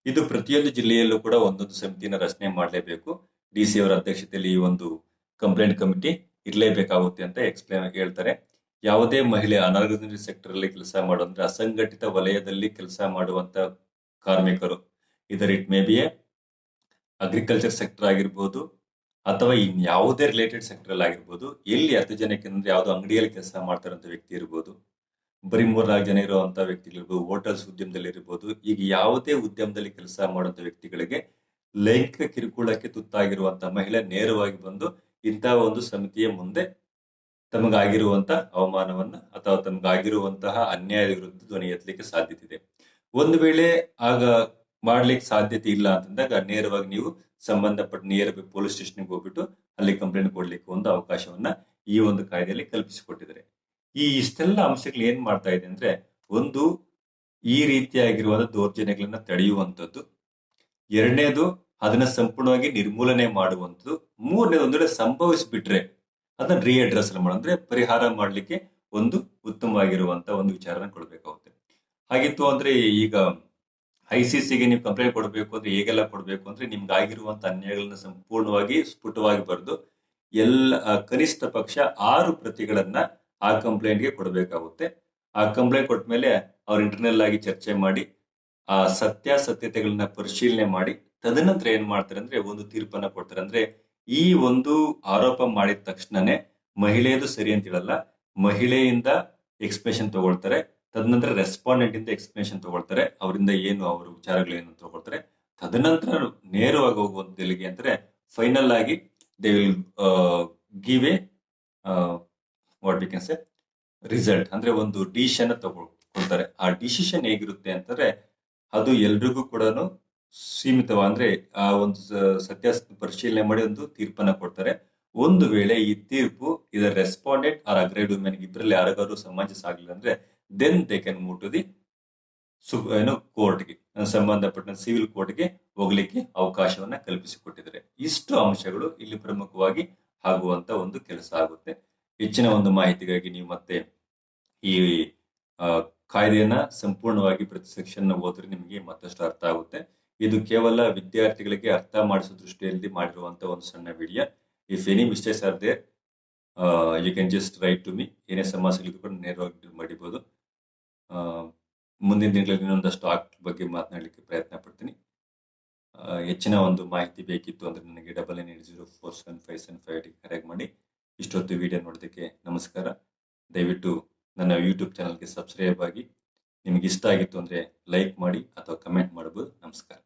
ಇದು ಪ್ರತಿಯೊಂದು ಜಿಲ್ಲೆಯಲ್ಲೂ ಕೂಡ ಒಂದೊಂದು ಸಮಿತಿನ ರಚನೆ ಮಾಡಲೇಬೇಕು. DC ಅವರ ಅಧ್ಯಕ್ಷತೆಯಲ್ಲಿ ಈ ಒಂದು ಕಂಪ್ಲೇಂಟ್ ಕಮಿಟಿ ಇರಲೇಬೇಕಾಗುತ್ತೆ ಅಂತ ಹೇಳ್ತಾರೆ. ಯಾವುದೇ ಮಹಿಳೆ ಅನಾರ್ಗನೈಸ್ಡ್ ಸೆಕ್ಟರ್ ಅಲ್ಲಿ ಕೆಲಸ ಅಂದ್ರೆ ಅಸಂಘಟಿತ ವಲಯದಲ್ಲಿ ಕೆಲಸ ಮಾಡುವಂತ ಕಾರ್ಮಿಕರು, ಇದರ್ it may be agriculture sector ಆಗಿರ್ಬೋದು ಅಥವಾ ಯಾವುದೇ ರಿಲೇಟೆಡ್ ಸೆಕ್ಟರ್ ಅಲ್ಲಿ ಆಗಿರ್ಬೋದು, ಎಲ್ಲಿ 10 ಜನಕ್ಕೆ ಅಂದ್ರೆ ಯಾವ್ದೋ ಅಂಗಡಿಯಲ್ಲಿ ಕೆಲಸ ಮಾಡ್ತಾರಂತ ವ್ಯಕ್ತಿ ಇರ್ಬೋದು, ಬರೀ 3-4 ಜನ ಇರುವಂತಹ ವ್ಯಕ್ತಿಗಳಿರ್ಬೋದು, ಹೋಟೆಲ್ಸ್ ಉದ್ಯಮದಲ್ಲಿ ಇರ್ಬೋದು, ಈಗ ಯಾವುದೇ ಉದ್ಯಮದಲ್ಲಿ ಕೆಲಸ ಮಾಡುವಂತ ವ್ಯಕ್ತಿಗಳಿಗೆ ಲೈಂಗಿಕ ಕಿರುಕುಳಕ್ಕೆ ತುತ್ತಾಗಿರುವಂತಹ ಮಹಿಳೆ ನೇರವಾಗಿ ಬಂದು ಇಂತಹ ಒಂದು ಸಮಿತಿಯ ಮುಂದೆ ತಮಗಾಗಿರುವಂತ ಅವಮಾನವನ್ನ ಅಥವಾ ತಮಗಾಗಿರುವಂತಹ ಅನ್ಯಾಯದ ವಿರುದ್ಧ ಧ್ವನಿ ಎತ್ತಲಿಕ್ಕೆ ಸಾಧ್ಯತೆ ಇದೆ. ಒಂದು ವೇಳೆ ಆಗ ಮಾಡ್ಲಿಕ್ಕೆ ಸಾಧ್ಯತೆ ಇಲ್ಲ ಅಂತಂದಾಗ ನೇರವಾಗಿ ನೀವು ಸಂಬಂಧಪಟ್ಟ ನಿಯರ್ ಬೈ ಪೊಲೀಸ್ ಸ್ಟೇಷನ್ಗೆ ಹೋಗ್ಬಿಟ್ಟು ಅಲ್ಲಿ ಕಂಪ್ಲೇಂಟ್ ಕೊಡ್ಲಿಕ್ಕೆ ಒಂದು ಅವಕಾಶವನ್ನ ಈ ಒಂದು ಕಾಯ್ದೆಯಲ್ಲಿ ಕಲ್ಪಿಸಿಕೊಟ್ಟಿದ್ದಾರೆ. ಈ ಇಷ್ಟೆಲ್ಲ ಅಂಶಗಳು ಏನ್ ಮಾಡ್ತಾ ಇದೆ ಅಂದ್ರೆ, ಒಂದು ಈ ರೀತಿಯಾಗಿರುವಂತ ದೌರ್ಜನ್ಯಗಳನ್ನ ತಡೆಯುವಂಥದ್ದು, ಎರಡನೇದು ಅದನ್ನ ಸಂಪೂರ್ಣವಾಗಿ ನಿರ್ಮೂಲನೆ ಮಾಡುವಂಥದ್ದು, ಮೂರನೇದು ಒಂದ್ ವೇಳೆ ಸಂಭವಿಸ್ಬಿಟ್ರೆ ಅದನ್ನ ರೀಅಡ್ರೆಸ್ ಅಂದ್ರೆ ಪರಿಹಾರ ಮಾಡ್ಲಿಕ್ಕೆ ಒಂದು ಉತ್ತಮವಾಗಿರುವಂತ ಒಂದು ವಿಚಾರನ ಕೊಡ್ಬೇಕಾಗುತ್ತೆ. ಹಾಗಿತ್ತು ಅಂದ್ರೆ ಈಗ ICCಗೆ ನೀವು ಕಂಪ್ಲೇಂಟ್ ಕೊಡಬೇಕು ಅಂದ್ರೆ ಹೇಗೆಲ್ಲ ಕೊಡಬೇಕು ಅಂದ್ರೆ, ನಿಮ್ಗೆ ಆಗಿರುವಂತ ಅನ್ಯಾಯಗಳನ್ನ ಸಂಪೂರ್ಣವಾಗಿ ಸ್ಫುಟವಾಗಿ ಬರೆದು ಕನಿಷ್ಠ ಪಕ್ಷ 6 ಪ್ರತಿಗಳನ್ನ ಆ ಕಂಪ್ಲೇಂಟ್ಗೆ ಕೊಡಬೇಕಾಗುತ್ತೆ. ಆ ಕಂಪ್ಲೇಂಟ್ ಕೊಟ್ಟ ಮೇಲೆ ಅವ್ರು ಇಂಟರ್ನಲ್ ಆಗಿ ಚರ್ಚೆ ಮಾಡಿ ಆ ಸತ್ಯಾಸತ್ಯತೆಗಳನ್ನ ಪರಿಶೀಲನೆ ಮಾಡಿ ತದನಂತರ ಏನ್ ಮಾಡ್ತಾರೆ ಅಂದ್ರೆ ಒಂದು ತೀರ್ಪನ್ನ ಕೊಡ್ತಾರೆ. ಅಂದ್ರೆ ಈ ಒಂದು ಆರೋಪ ಮಾಡಿದ ತಕ್ಷಣನೇ ಮಹಿಳೆಯದು ಸರಿ ಅಂತ ಹೇಳಲ್ಲ, ಮಹಿಳೆಯಿಂದ ಎಕ್ಸ್ಪ್ಲೇಷನ್ ತಗೊಳ್ತಾರೆ, ತದನಂತರ ರೆಸ್ಪಾಂಡೆಂಟ್ ಇಂದ ಎಕ್ಸ್ಪ್ಲೇಷನ್ ತಗೊಳ್ತಾರೆ, ಅವರಿಂದ ಏನು ಅವ್ರ ವಿಚಾರಗಳೇನು ತಗೊಳ್ತಾರೆ, ತದನಂತರ ನೇರವಾಗಿ ಹೋಗುವಂತ ಎಲ್ಲಿಗೆ ಅಂದ್ರೆ ಫೈನಲ್ ಆಗಿ they will give A what we can say result, ಅಂದ್ರೆ ಒಂದು ಡಿಸಿಷನ್ ತಗೊಳ್ತಾರೆ. ಆ ಡಿಸಿಷನ್ ಹೇಗಿರುತ್ತೆ ಅಂತಂದ್ರೆ ಅದು ಎಲ್ರಿಗೂ ಕೂಡ ಸೀಮಿತವ, ಅಂದ್ರೆ ಆ ಒಂದು ಸತ್ಯಾಸತ್ಯ ಪರಿಶೀಲನೆ ಮಾಡಿ ಒಂದು ತೀರ್ಪನ್ನ ಕೊಡ್ತಾರೆ. ಒಂದು ವೇಳೆ ಈ ತೀರ್ಪು ಇದರ ರೆಸ್ಪಾಂಡೆಂಟ್ ಆರ್ ಅಗ್ರೇಡ್ ವುಮೆನ್ ಇಬ್ಬರಲ್ಲಿ ಯಾರಿಗಾದ್ರು ಸಮಂಜಸ ಆಗಿಲ್ಲ ಅಂದ್ರೆ then they can move to the ಕೋರ್ಟ್ಗೆ, ಸಂಬಂಧಪಟ್ಟ ಸಿವಿಲ್ ಕೋರ್ಟ್ಗೆ ಹೋಗ್ಲಿಕ್ಕೆ ಅವಕಾಶವನ್ನ ಕಲ್ಪಿಸಿಕೊಟ್ಟಿದ್ದಾರೆ. ಇಷ್ಟು ಅಂಶಗಳು ಇಲ್ಲಿ ಪ್ರಮುಖವಾಗಿ ಆಗುವಂತ ಒಂದು ಕೆಲಸ ಆಗುತ್ತೆ. ಹೆಚ್ಚಿನ ಒಂದು ಮಾಹಿತಿಗಾಗಿ ನೀವು ಮತ್ತೆ ಈ ಕಾಯ್ದೆಯನ್ನ ಸಂಪೂರ್ಣವಾಗಿ ಪ್ರತಿ ಸೆಕ್ಷನ್ ಓದಿದ್ರೆ ನಿಮಗೆ ಮತ್ತಷ್ಟು ಅರ್ಥ ಆಗುತ್ತೆ. ಇದು ಕೇವಲ ವಿದ್ಯಾರ್ಥಿಗಳಿಗೆ ಅರ್ಥ ಮಾಡಿಸೋ ದೃಷ್ಟಿಯಲ್ಲಿ ಮಾಡಿರುವಂತ ಒಂದು ಸಣ್ಣ video. If any mistakes are there you can just write to me. ಏನೇ ಸಮಸ್ಯೆಗಳಿಗೂ ಕೂಡ ನೇರವಾಗಿ ಮಾಡಿಬಹುದು. ಮುಂದಿನ ದಿನಗಳಲ್ಲಿ ಇನ್ನೊಂದಷ್ಟು ಆಕ್ಟ್ ಬಗ್ಗೆ ಮಾತನಾಡಲಿಕ್ಕೆ ಪ್ರಯತ್ನ ಪಡ್ತೀನಿ. ಹೆಚ್ಚಿನ ಒಂದು ಮಾಹಿತಿ ಬೇಕಿತ್ತು ಅಂದ್ರೆ ನನಗೆ 9980475758 ಕರೆ ಮಾಡಿ. ಇಷ್ಟೊತ್ತು ವಿಡಿಯೋ ನೋಡೋದಕ್ಕೆ ನಮಸ್ಕಾರ. ದಯವಿಟ್ಟು ನನ್ನ ಯೂಟ್ಯೂಬ್ ಚಾನಲ್ಗೆ ಸಬ್ಸ್ಕ್ರೈಬ್ ಆಗಿ. ನಿಮ್ಗೆ ಇಷ್ಟ ಆಗಿತ್ತು ಅಂದ್ರೆ ಲೈಕ್ ಮಾಡಿ ಅಥವಾ ಕಮೆಂಟ್ ಮಾಡಬಹುದು. ನಮಸ್ಕಾರ.